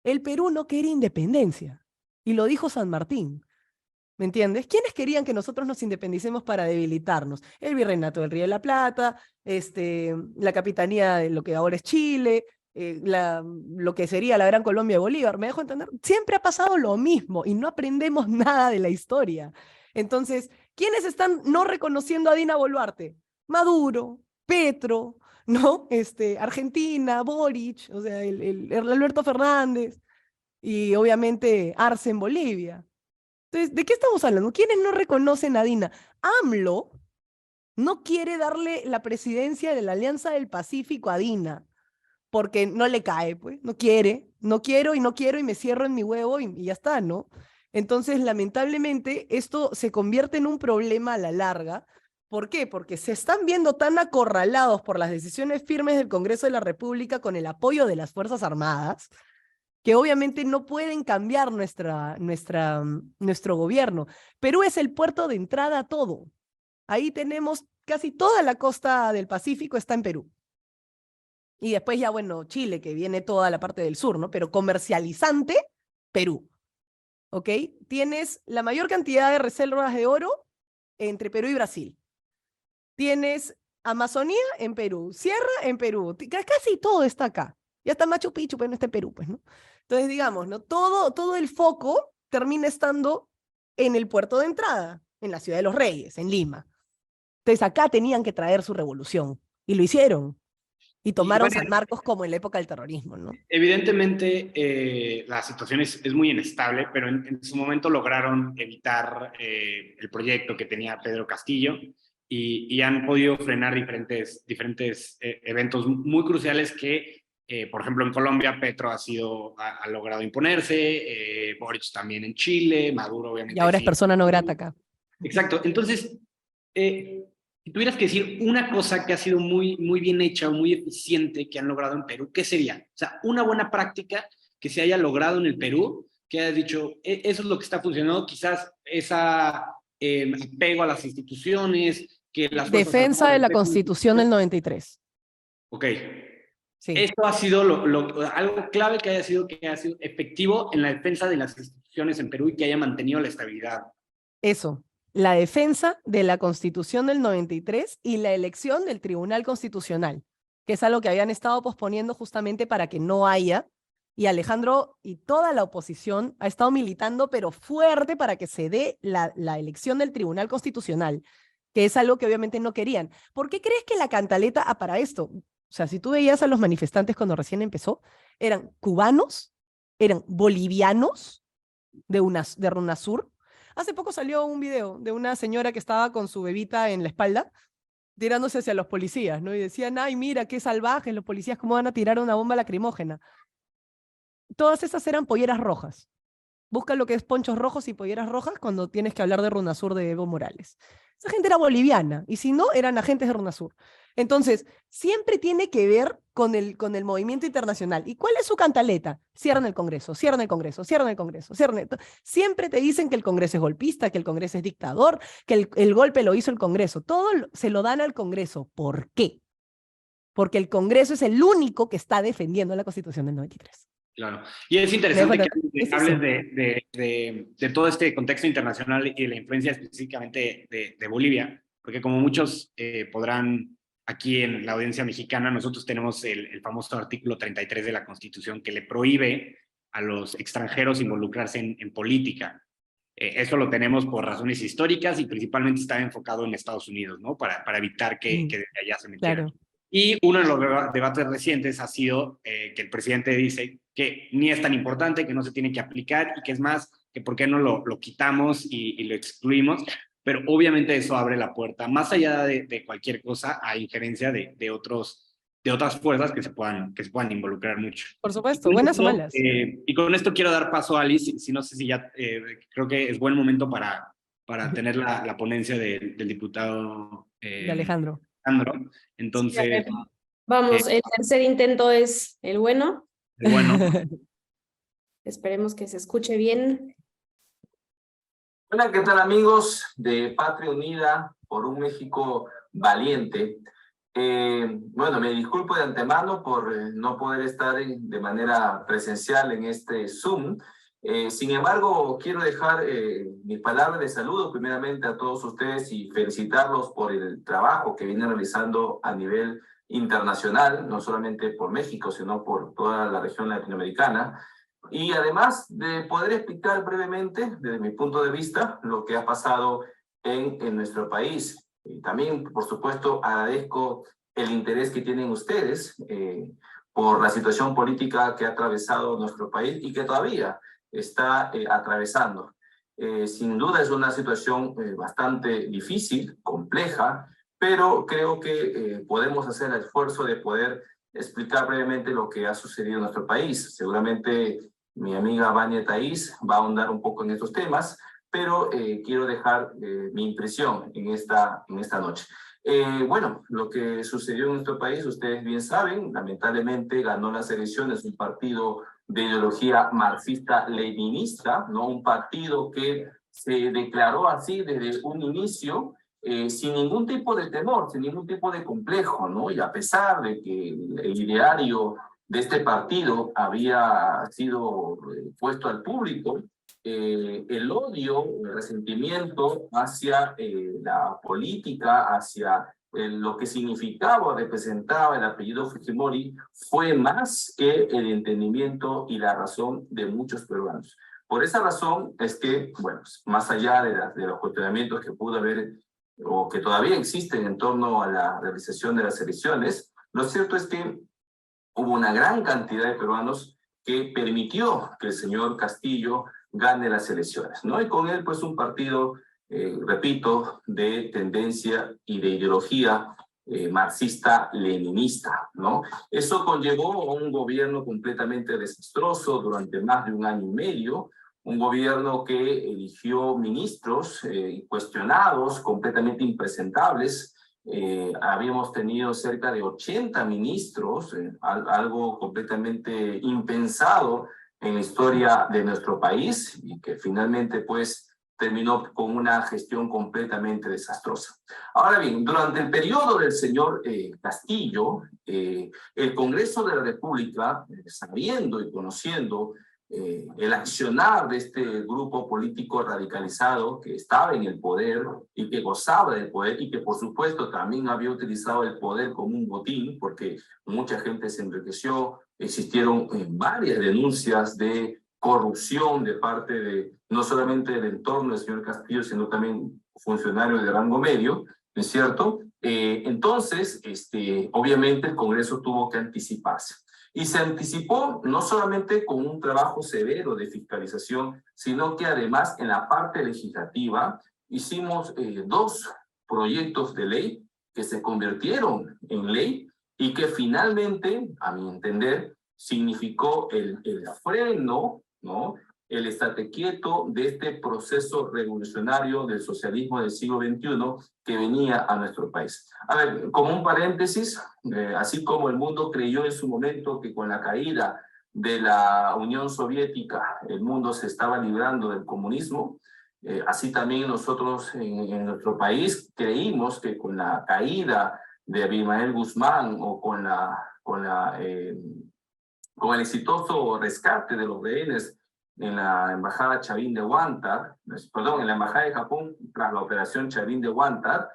El Perú no quería independencia, y lo dijo San Martín. ¿Me entiendes? ¿Quiénes querían que nosotros nos independicemos para debilitarnos? El Virreinato del Río de la Plata, la capitanía de lo que ahora es Chile, lo que sería la Gran Colombia de Bolívar. ¿Me dejo entender? Siempre ha pasado lo mismo y no aprendemos nada de la historia. Entonces, ¿quiénes están no reconociendo a Dina Boluarte? Maduro, Petro, ¿no? Argentina, Boric, o sea, el Alberto Fernández. y obviamente Arce en Bolivia. Entonces, ¿de qué estamos hablando? ¿Quiénes no reconocen a Dina? AMLO no quiere darle la presidencia de la Alianza del Pacífico a Dina, porque no le cae, pues, no quiere, no quiero y me cierro en mi huevo y ya está, ¿no? Entonces, lamentablemente, esto se convierte en un problema a la larga. ¿Por qué? Porque se están viendo tan acorralados por las decisiones firmes del Congreso de la República con el apoyo de las Fuerzas Armadas, que obviamente no pueden cambiar nuestro gobierno. Perú es el puerto de entrada a todo. Ahí tenemos casi toda la costa del Pacífico está en Perú. Y después ya, bueno, Chile, que viene toda la parte del sur, ¿no? Pero comercializante, Perú. ¿Ok? Tienes la mayor cantidad de reservas de oro entre Perú y Brasil. Tienes Amazonía en Perú, Sierra en Perú, casi todo está acá. Ya está Machu Picchu, pero no está en Perú, pues, ¿no? Entonces, digamos, ¿no? Todo el foco termina estando en el puerto de entrada, en la Ciudad de los Reyes, en Lima. Entonces, acá tenían que traer su revolución, y lo hicieron. Y tomaron bueno, San Marcos como en la época del terrorismo, ¿no? evidentemente la situación es muy inestable, pero en su momento lograron evitar el proyecto que tenía Pedro Castillo y han podido frenar diferentes eventos muy cruciales que, por ejemplo, en Colombia Petro ha logrado imponerse, Boric también en Chile, Maduro Y obviamente. ahora es Sí. persona no grata acá. Exacto. Entonces, si tuvieras que decir una cosa que ha sido muy bien hecha o muy eficiente que han logrado en Perú, ¿qué sería? O sea, una buena práctica que se haya logrado en el Perú, que hayas dicho, eso es lo que está funcionando, quizás esa apego a las instituciones, que las Fuerzas Defensa Armadas de la respeten. Constitución del 93. Ok. Sí. Esto ha sido algo clave que haya sido efectivo en la defensa de las instituciones en Perú y que haya mantenido la estabilidad. Eso, la defensa de la Constitución del 93 y la elección del Tribunal Constitucional, que es algo que habían estado posponiendo justamente para que no haya, y Alejandro y toda la oposición ha estado militando, pero fuerte para que se dé la elección del Tribunal Constitucional, que es algo que obviamente no querían. ¿Por qué crees que la cantaleta para esto? O sea, si tú veías a los manifestantes cuando recién empezó, eran cubanos, eran bolivianos de UNASUR. Hace poco salió un video de una señora que estaba con su bebita en la espalda, tirándose hacia los policías, ¿no? Y decían, ay, mira, qué salvajes los policías, cómo van a tirar una bomba lacrimógena. Todas esas eran polleras rojas. Busca lo que es ponchos rojos y polleras rojas cuando tienes que hablar de RUNASUR de Evo Morales. Esa gente era boliviana, y si no, eran agentes de RUNASUR. Entonces, siempre tiene que ver con el movimiento internacional. ¿Y cuál es su cantaleta? Cierran el Congreso, cierran el Congreso, cierran el Congreso, Siempre te dicen que el Congreso es golpista, que el Congreso es dictador, que el golpe lo hizo el Congreso. Todo se lo dan al Congreso. ¿Por qué? Porque el Congreso es el único que está defendiendo la Constitución del 93. Claro. Y es interesante que hables de todo este contexto internacional y la influencia específicamente de Bolivia, porque como muchos podrán aquí en la audiencia mexicana, nosotros tenemos el famoso artículo 33 de la Constitución que le prohíbe a los extranjeros involucrarse en política. Eso lo tenemos por razones históricas y principalmente está enfocado en Estados Unidos, ¿no? Para evitar que desde allá se metieran. Claro. Y uno de los debates recientes ha sido que el presidente dice que ni es tan importante, que no se tiene que aplicar y que es más, que por qué no lo quitamos y lo excluimos. Pero obviamente eso abre la puerta, más allá de cualquier cosa, a injerencia de otras fuerzas que se puedan involucrar mucho. Por supuesto, buenas o malas. Y con esto quiero dar paso a Alice, si no sé si ya, creo que es buen momento para tener la ponencia del diputado De Alejandro. Entonces, vamos, el tercer intento es el bueno. bueno. Esperemos que se escuche bien. Hola, ¿qué tal amigos de Patria Unida por un México Valiente? Bueno, me disculpo de antemano por no poder estar de manera presencial en este Zoom. Sin embargo, quiero dejar mis palabras de saludo primeramente a todos ustedes y felicitarlos por el trabajo que vienen realizando a nivel internacional, no solamente por México, sino por toda la región latinoamericana. Y además de poder explicar brevemente, desde mi punto de vista, lo que ha pasado en nuestro país. Y también, por supuesto, agradezco el interés que tienen ustedes por la situación política que ha atravesado nuestro país y que todavía está atravesando. Sin duda es una situación bastante difícil, compleja, pero creo que podemos hacer el esfuerzo de poder explicar brevemente lo que ha sucedido en nuestro país. Seguramente mi amiga Vania Thais va a ahondar un poco en estos temas, pero quiero dejar mi impresión en esta noche. Bueno, lo que sucedió en nuestro país, ustedes bien saben, lamentablemente ganó las elecciones un partido de ideología marxista-leninista, ¿no? Un partido que se declaró así desde un inicio, sin ningún tipo de temor, sin ningún tipo de complejo, ¿no? Y a pesar de que el ideario de este partido había sido puesto al público, el odio, el resentimiento hacia la política, hacia lo que significaba o representaba el apellido Fujimori, fue más que el entendimiento y la razón de muchos peruanos. Por esa razón es que, bueno, más allá de los cuestionamientos que pudo haber o que todavía existen en torno a la realización de las elecciones, lo cierto es que hubo una gran cantidad de peruanos que permitió que el señor Castillo gane las elecciones, ¿no? Y con él, pues, un partido, repito, de tendencia y de ideología marxista-leninista, ¿no? Eso conllevó a un gobierno completamente desastroso durante más de un año y medio, un gobierno que eligió ministros cuestionados, completamente impresentables. Habíamos tenido cerca de 80 ministros, algo completamente impensado en la historia de nuestro país y que finalmente pues terminó con una gestión completamente desastrosa. Ahora bien, durante el periodo del señor Castillo, el Congreso de la República, sabiendo y conociendo el accionar de este grupo político radicalizado que estaba en el poder y que gozaba del poder y que por supuesto también había utilizado el poder como un botín porque mucha gente se enriqueció, existieron varias denuncias de corrupción de parte de no solamente del entorno del señor Castillo, sino también funcionarios de rango medio, ¿no es cierto? Entonces, obviamente el Congreso tuvo que anticiparse. Y se anticipó no solamente con un trabajo severo de fiscalización, sino que además en la parte legislativa hicimos 2 proyectos de ley que se convirtieron en ley y que finalmente, a mi entender, significó el freno, ¿no? El estate quieto de este proceso revolucionario del socialismo del siglo XXI que venía a nuestro país. A ver, como un paréntesis, así como el mundo creyó en su momento que con la caída de la Unión Soviética el mundo se estaba librando del comunismo, así también nosotros en nuestro país creímos que con la caída de Abimael Guzmán o con el exitoso rescate de los rehenes en la embajada Chavín de Huántar, perdón, en la embajada de Japón tras la operación Chavín de Huántar,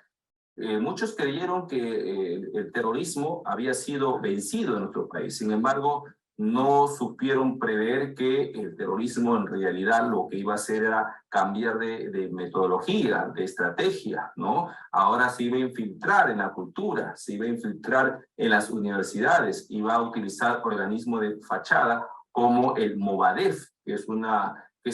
muchos creyeron que el terrorismo había sido vencido en nuestro país. Sin embargo, no supieron prever que el terrorismo en realidad lo que iba a hacer era cambiar de metodología, de estrategia, ¿no? Ahora se iba a infiltrar en la cultura, se iba a infiltrar en las universidades, iba a utilizar organismos de fachada como el Movadef, que es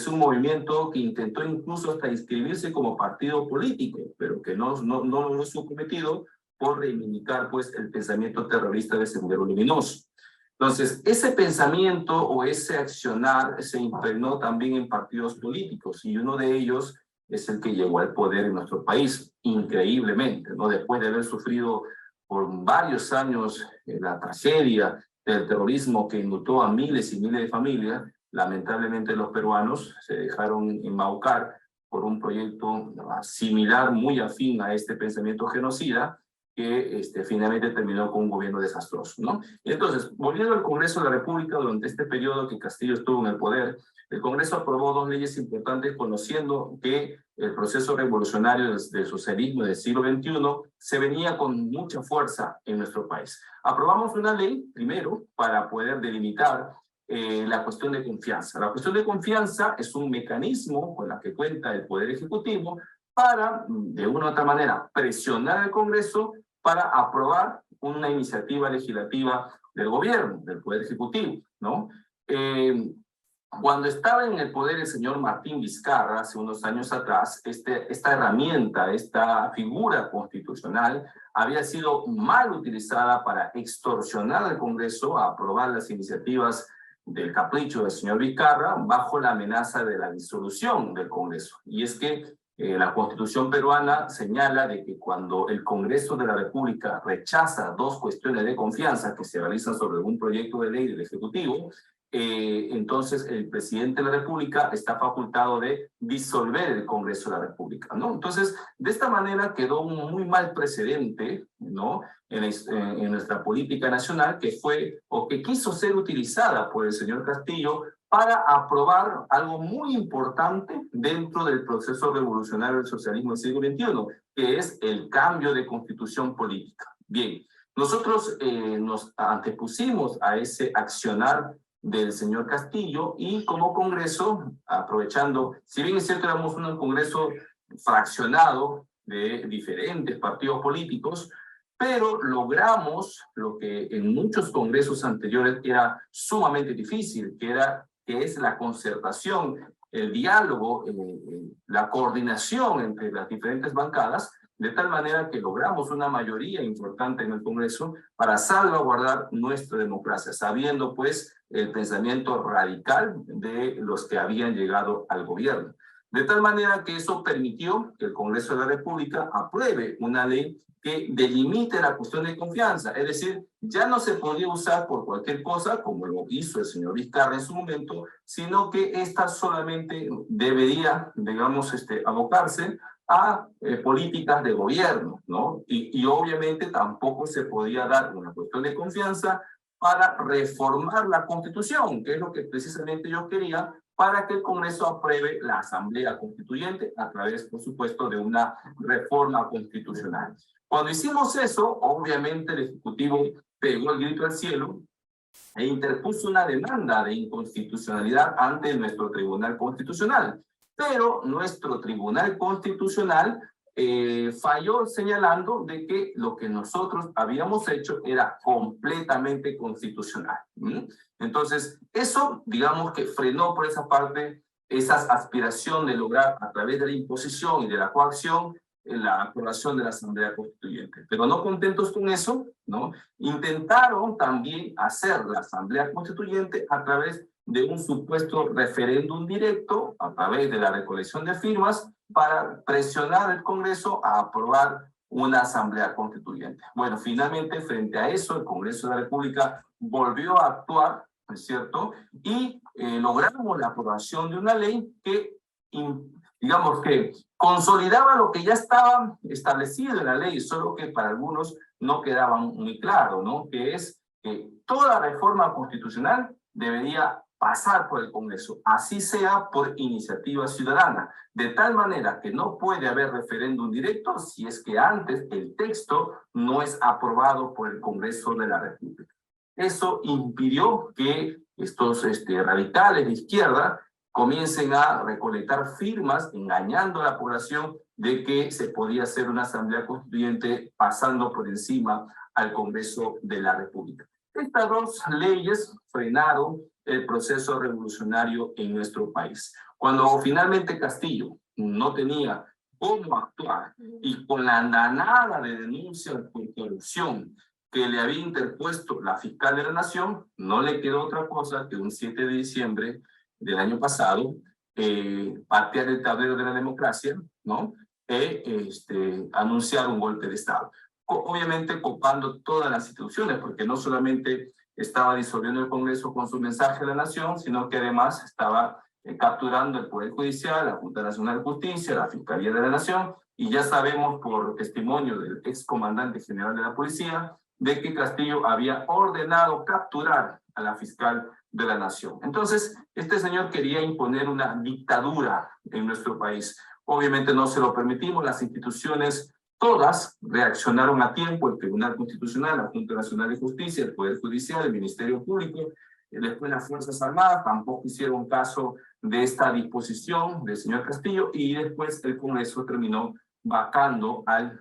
un movimiento que intentó incluso hasta inscribirse como partido político, pero que no logró su cometido por reivindicar pues el pensamiento terrorista de Sendero Luminoso. Entonces, ese pensamiento o ese accionar se impregnó también en partidos políticos y uno de ellos es el que llegó al poder en nuestro país, increíblemente, ¿no? Después de haber sufrido por varios años la tragedia del terrorismo que enlutó a miles y miles de familias, lamentablemente los peruanos se dejaron embaucar por un proyecto similar, muy afín a este pensamiento genocida, que finalmente terminó con un gobierno desastroso, ¿no? Entonces, volviendo al Congreso de la República, durante este periodo que Castillo estuvo en el poder, el Congreso aprobó 2 leyes importantes conociendo que el proceso revolucionario del socialismo del siglo XXI se venía con mucha fuerza en nuestro país. Aprobamos una ley, primero, para poder delimitar la cuestión de confianza. La cuestión de confianza es un mecanismo con la que cuenta el Poder Ejecutivo para, de una u otra manera, presionar al Congreso para aprobar una iniciativa legislativa del gobierno, del Poder Ejecutivo, ¿no? Cuando estaba en el poder el señor Martín Vizcarra, hace unos años atrás, esta herramienta, esta figura constitucional, había sido mal utilizada para extorsionar al Congreso a aprobar las iniciativas del capricho del señor Vizcarra bajo la amenaza de la disolución del Congreso. Y es que la Constitución peruana señala de que cuando el Congreso de la República rechaza dos cuestiones de confianza que se realizan sobre un proyecto de ley del Ejecutivo, entonces el presidente de la República está facultado de disolver el Congreso de la República, ¿no? Entonces, de esta manera quedó un muy mal precedente, ¿no? En nuestra política nacional, que fue o que quiso ser utilizada por el señor Castillo para aprobar algo muy importante dentro del proceso revolucionario del socialismo del siglo XXI, que es el cambio de constitución política. Bien, nosotros nos antepusimos a ese accionar del señor Castillo y como Congreso, aprovechando, si bien es cierto éramos un Congreso fraccionado de diferentes partidos políticos, pero logramos lo que en muchos congresos anteriores era sumamente difícil, que es la concertación, el diálogo, la coordinación entre las diferentes bancadas, de tal manera que logramos una mayoría importante en el Congreso para salvaguardar nuestra democracia, sabiendo pues el pensamiento radical de los que habían llegado al gobierno. De tal manera que eso permitió que el Congreso de la República apruebe una ley que delimite la cuestión de confianza, es decir, ya no se podía usar por cualquier cosa, como lo hizo el señor Vizcarra en su momento, sino que esta solamente debería, digamos, abocarse a políticas de gobierno, ¿no? Y obviamente tampoco se podía dar una cuestión de confianza para reformar la Constitución, que es lo que precisamente yo quería, para que el Congreso apruebe la Asamblea Constituyente a través, por supuesto, de una reforma constitucional. Cuando hicimos eso, obviamente el Ejecutivo pegó el grito al cielo e interpuso una demanda de inconstitucionalidad ante nuestro Tribunal Constitucional. Pero nuestro Tribunal Constitucional falló señalando de que lo que nosotros habíamos hecho era completamente constitucional. Entonces, eso, digamos que frenó por esa parte esa aspiración de lograr a través de la imposición y de la coacción la aprobación de la Asamblea Constituyente. Pero no contentos con eso, ¿no? Intentaron también hacer la Asamblea Constituyente a través de un supuesto referéndum directo, a través de la recolección de firmas, para presionar al Congreso a aprobar una Asamblea Constituyente. Bueno, finalmente, frente a eso, el Congreso de la República volvió a actuar, ¿no es cierto? Y logramos la aprobación de una ley que, digamos que consolidaba lo que ya estaba establecido en la ley, solo que para algunos no quedaba muy claro, ¿no? Que es que toda reforma constitucional debería pasar por el Congreso, así sea por iniciativa ciudadana, de tal manera que no puede haber referéndum directo si es que antes el texto no es aprobado por el Congreso de la República. Eso impidió que estos radicales de izquierda comiencen a recolectar firmas, engañando a la población de que se podía hacer una asamblea constituyente pasando por encima al Congreso de la República. Estas dos leyes frenaron el proceso revolucionario en nuestro país. Cuando finalmente Castillo no tenía cómo actuar y con la andanada de denuncias por corrupción que le había interpuesto la fiscal de la Nación, no le quedó otra cosa que un 7 de diciembre del año pasado, patear el tablero de la democracia, ¿no? Anunciar un golpe de Estado. Obviamente copando todas las instituciones, porque no solamente estaba disolviendo el Congreso con su mensaje a la Nación, sino que además estaba capturando el Poder Judicial, la Junta Nacional de Justicia, la Fiscalía de la Nación, y ya sabemos por testimonio del excomandante general de la Policía, de que Castillo había ordenado capturar a la fiscal de la Nación. Entonces, este señor quería imponer una dictadura en nuestro país. Obviamente no se lo permitimos, las instituciones todas reaccionaron a tiempo, el Tribunal Constitucional, la Junta Nacional de Justicia, el Poder Judicial, el Ministerio Público, después las Fuerzas Armadas tampoco hicieron caso de esta disposición del señor Castillo y después el Congreso terminó vacando al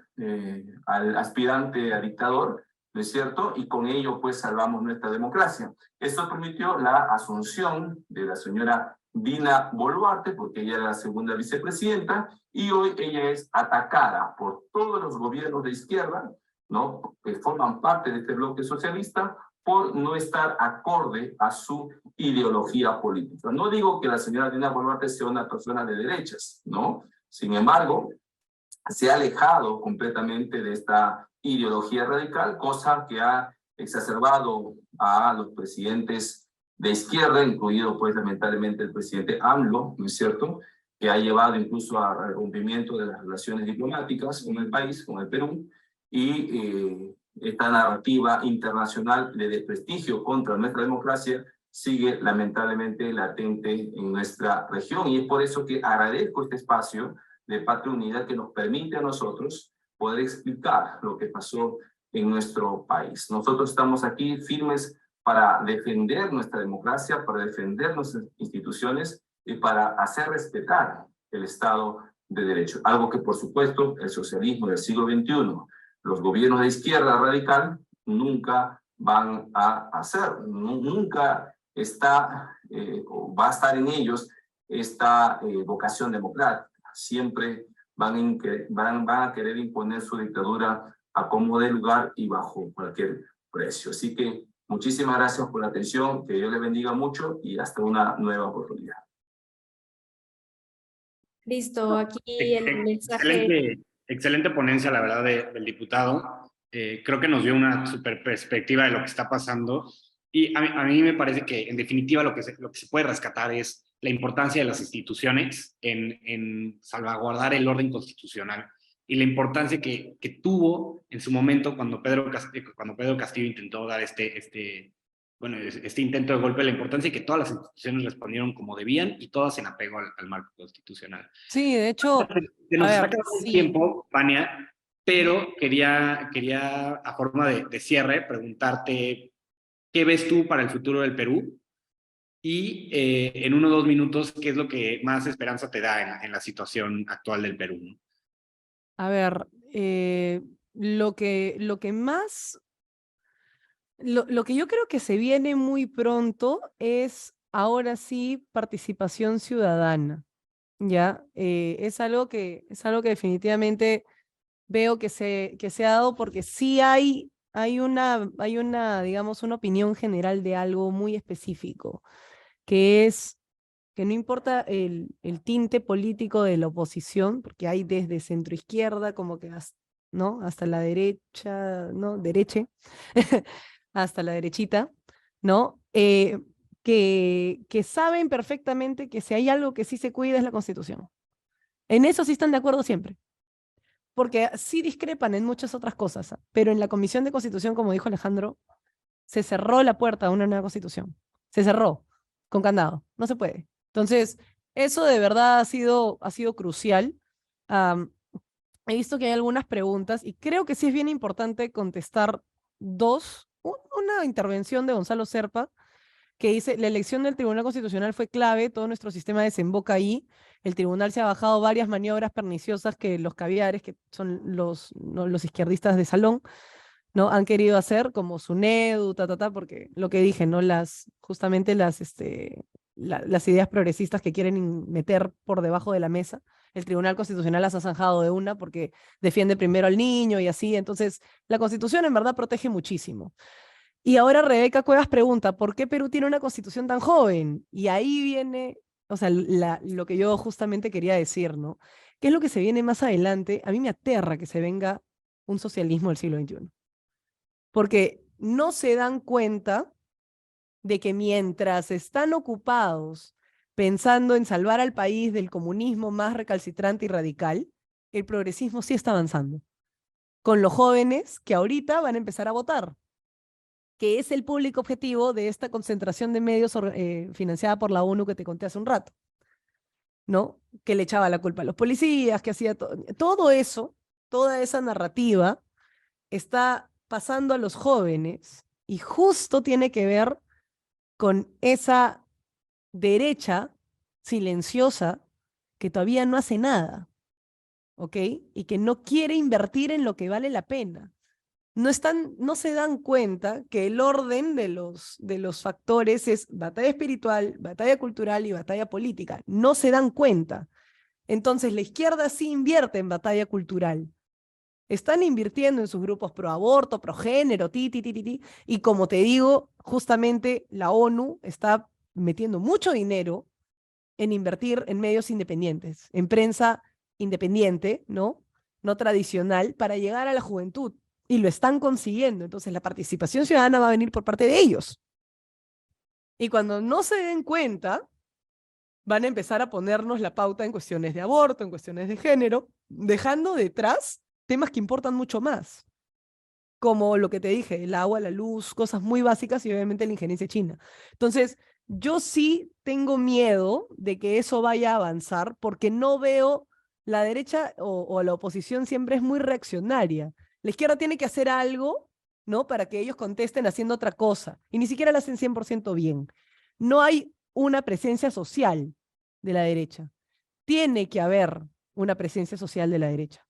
aspirante a dictador ¿no es cierto? Y con ello, pues, salvamos nuestra democracia. Esto permitió la asunción de la señora Dina Boluarte, porque ella era la segunda vicepresidenta, y hoy ella es atacada por todos los gobiernos de izquierda, ¿no?, que forman parte de este bloque socialista, por no estar acorde a su ideología política. No digo que la señora Dina Boluarte sea una persona de derechas, ¿no? Sin embargo, se ha alejado completamente de esta ideología radical, cosa que ha exacerbado a los presidentes de izquierda, incluido pues lamentablemente el presidente AMLO, ¿no es cierto?, que ha llevado incluso al rompimiento de las relaciones diplomáticas con el país, con el Perú, y esta narrativa internacional de desprestigio contra nuestra democracia sigue lamentablemente latente en nuestra región, y es por eso que agradezco este espacio de Patria Unida que nos permite a nosotros poder explicar lo que pasó en nuestro país. Nosotros estamos aquí firmes para defender nuestra democracia, para defender nuestras instituciones y para hacer respetar el Estado de Derecho. Algo que, por supuesto, el socialismo del siglo XXI, los gobiernos de izquierda radical, nunca van a hacer. Nunca está, o va a estar en ellos esta vocación democrática. Siempre van a querer imponer su dictadura a como dé lugar y bajo cualquier precio. Así que muchísimas gracias por la atención, que Dios les bendiga mucho y hasta una nueva oportunidad. Listo, aquí el mensaje. Excelente ponencia, la verdad, del diputado. Creo que nos dio una super perspectiva de lo que está pasando. Y a mí me parece que, en definitiva, lo que se puede rescatar es la importancia de las instituciones en salvaguardar el orden constitucional y la importancia que tuvo en su momento cuando Pedro Castillo intentó dar este intento de golpe, la importancia de que todas las instituciones respondieron como debían y todas en apego al marco constitucional. Sí, de hecho, Se nos a está ver, acabando el sí. tiempo, Vania, pero quería a forma de cierre preguntarte qué ves tú para el futuro del Perú y en 1 o 2 minutos qué es lo que más esperanza te da en la situación actual del Perú, ¿no? A ver, lo que más, lo que yo creo que se viene muy pronto es, ahora sí, participación ciudadana, ¿ya? Es algo que definitivamente veo que se ha dado porque sí hay una, digamos, una opinión general de algo muy específico, que es que no importa el tinte político de la oposición, porque hay desde centroizquierda como que ¿no?, hasta la derecha, ¿no?, dereche, hasta la derechita, ¿no? Que saben perfectamente que si hay algo que sí se cuida es la Constitución. En eso sí están de acuerdo siempre, porque sí discrepan en muchas otras cosas, pero en la Comisión de Constitución, como dijo Alejandro, se cerró la puerta a una nueva Constitución. Se cerró con candado, no se puede. Entonces, eso de verdad ha sido crucial. He visto que hay algunas preguntas y creo que sí es bien importante contestar dos. Una intervención de Gonzalo Zerpa, que dice, la elección del Tribunal Constitucional fue clave, todo nuestro sistema desemboca ahí, el tribunal se ha bajado varias maniobras perniciosas que los caviares, que son los izquierdistas de salón, ¿no?, han querido hacer, como SUNEDU, porque lo que dije, ¿no?, justamente las ideas progresistas que quieren meter por debajo de la mesa, el Tribunal Constitucional las ha zanjado de una porque defiende primero al niño y así. Entonces, la Constitución en verdad protege muchísimo. Y ahora Rebeca Cuevas pregunta, ¿por qué Perú tiene una Constitución tan joven? Y ahí viene, o sea, lo que yo justamente quería decir, ¿no? ¿Qué es lo que se viene más adelante? A mí me aterra que se venga un socialismo del siglo XXI. Porque no se dan cuenta de que mientras están ocupados pensando en salvar al país del comunismo más recalcitrante y radical, el progresismo sí está avanzando. Con los jóvenes que ahorita van a empezar a votar, que es el público objetivo de esta concentración de medios financiada por la ONU que te conté hace un rato, ¿no? Que le echaba la culpa a los policías, que hacía todo eso, toda esa narrativa está pasando a los jóvenes y justo tiene que ver con esa derecha silenciosa que todavía no hace nada, ¿ok? Y que no quiere invertir en lo que vale la pena. no se dan cuenta que el orden de los factores es batalla espiritual, batalla cultural y batalla política. No se dan cuenta. Entonces la izquierda sí invierte en batalla cultural. Están invirtiendo en sus grupos pro aborto, pro género, y como te digo, justamente la ONU está metiendo mucho dinero en invertir en medios independientes, en prensa independiente, ¿no? No tradicional, para llegar a la juventud. Y lo están consiguiendo. Entonces la participación ciudadana va a venir por parte de ellos. Y cuando no se den cuenta, van a empezar a ponernos la pauta en cuestiones de aborto, en cuestiones de género, dejando detrás temas que importan mucho más, como lo que te dije, el agua, la luz, cosas muy básicas y obviamente la injerencia china. Entonces, yo sí tengo miedo de que eso vaya a avanzar porque no veo la derecha o la oposición siempre es muy reaccionaria. La izquierda tiene que hacer algo, ¿no? Para que ellos contesten haciendo otra cosa y ni siquiera lo hacen 100% bien. No hay una presencia social de la derecha. Tiene que haber una presencia social de la derecha.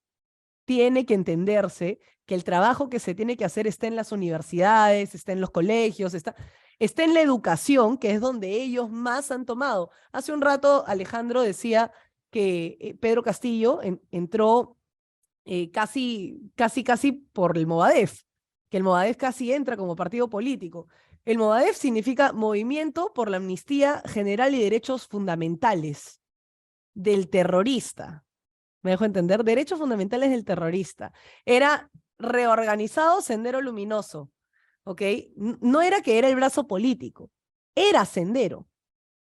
Tiene que entenderse que el trabajo que se tiene que hacer está en las universidades, está en los colegios, está en la educación, que es donde ellos más han tomado. Hace un rato Alejandro decía que Pedro Castillo entró casi por el Movadef, que el Movadef casi entra como partido político. El Movadef significa Movimiento por la Amnistía General y Derechos Fundamentales del terrorista. ¿Me dejo entender? Derechos fundamentales del terrorista. Era reorganizado Sendero Luminoso, ¿ok? No era que era el brazo político, era Sendero,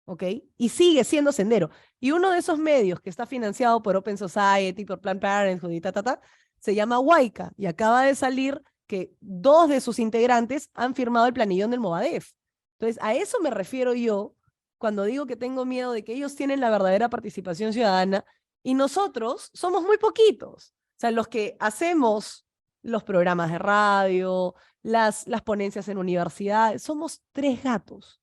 ¿ok? Y sigue siendo Sendero. Y uno de esos medios que está financiado por Open Society, por Planned Parenthood y se llama Huayca, y acaba de salir que 2 de sus integrantes han firmado el planillón del Movadef. Entonces, a eso me refiero yo cuando digo que tengo miedo de que ellos tienen la verdadera participación ciudadana y nosotros somos muy poquitos. O sea, los que hacemos los programas de radio, las ponencias en universidades, somos 3 gatos.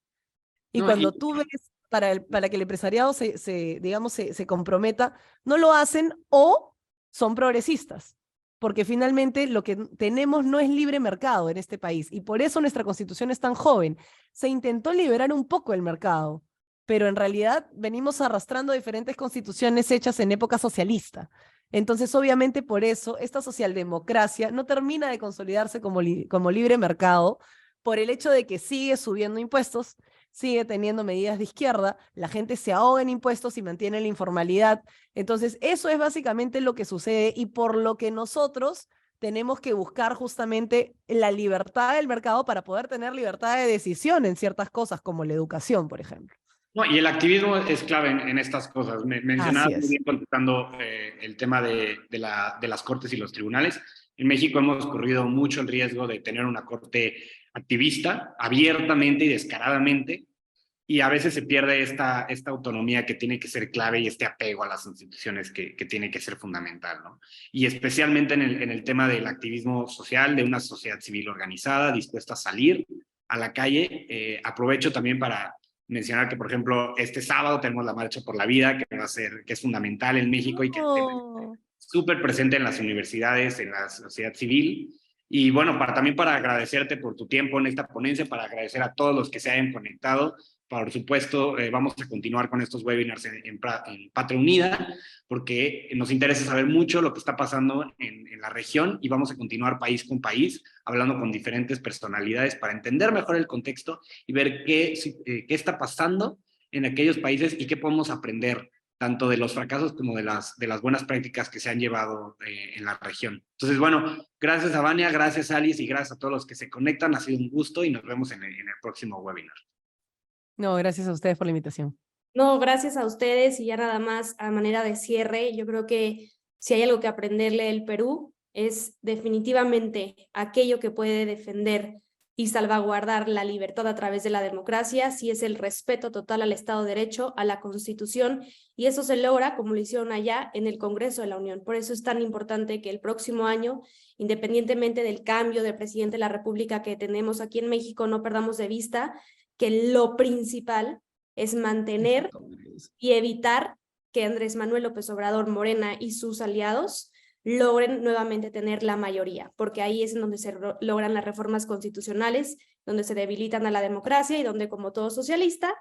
Y No, cuando tú ves para que el empresariado se comprometa, no lo hacen o son progresistas. Porque finalmente lo que tenemos no es libre mercado en este país. Y por eso nuestra constitución es tan joven. Se intentó liberar un poco el mercado, pero en realidad venimos arrastrando diferentes constituciones hechas en época socialista. Entonces, obviamente, por eso esta socialdemocracia no termina de consolidarse como libre mercado, por el hecho de que sigue subiendo impuestos, sigue teniendo medidas de izquierda, la gente se ahoga en impuestos y mantiene la informalidad. Entonces, eso es básicamente lo que sucede y por lo que nosotros tenemos que buscar justamente la libertad del mercado para poder tener libertad de decisión en ciertas cosas, como la educación, por ejemplo. no, y el activismo es clave en estas cosas. Mencionaba muy bien contestando el tema de las cortes y los tribunales. En México hemos corrido mucho el riesgo de tener una corte activista, abiertamente y descaradamente, y a veces se pierde esta autonomía que tiene que ser clave y este apego a las instituciones que tiene que ser fundamental, ¿no? Y especialmente en el tema del activismo social, de una sociedad civil organizada, dispuesta a salir a la calle. Aprovecho también para mencionar que, por ejemplo, este sábado tenemos la Marcha por la Vida, que es fundamental en México y que es súper presente en las universidades, en la sociedad civil. Y bueno, también para agradecerte por tu tiempo en esta ponencia, para agradecer a todos los que se hayan conectado. Por supuesto, vamos a continuar con estos webinars en Patria Unida, porque nos interesa saber mucho lo que está pasando en la región y vamos a continuar país con país, hablando con diferentes personalidades para entender mejor el contexto y ver qué está pasando en aquellos países y qué podemos aprender tanto de los fracasos como de las buenas prácticas que se han llevado en la región. Entonces, bueno, gracias a Vania, gracias a Alice y gracias a todos los que se conectan. Ha sido un gusto y nos vemos en el próximo webinar. No, gracias a ustedes por la invitación. No, gracias a ustedes y ya nada más a manera de cierre, yo creo que si hay algo que aprenderle del Perú es definitivamente aquello que puede defender y salvaguardar la libertad a través de la democracia, si es el respeto total al Estado de Derecho, a la Constitución, y eso se logra, como lo hicieron allá, en el Congreso de la Unión. Por eso es tan importante que el próximo año, independientemente del cambio del presidente de la República que tenemos aquí en México, no perdamos de vista que lo principal es mantener y evitar que Andrés Manuel López Obrador, Morena y sus aliados logren nuevamente tener la mayoría, porque ahí es en donde se logran las reformas constitucionales, donde se debilitan a la democracia y donde, como todo socialista,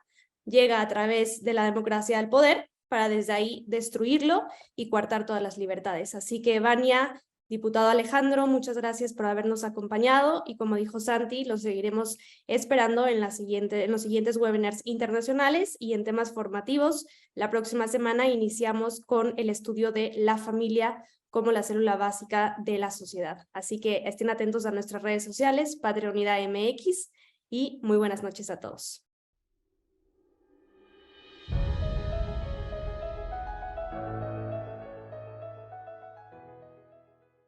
llega a través de la democracia al poder para desde ahí destruirlo y coartar todas las libertades. Así que, Vania, diputado Alejandro, muchas gracias por habernos acompañado y, como dijo Santi, los seguiremos esperando en los siguientes webinars internacionales y en temas formativos. La próxima semana iniciamos con el estudio de la familia como la célula básica de la sociedad. Así que estén atentos a nuestras redes sociales, Patria Unida MX, y muy buenas noches a todos.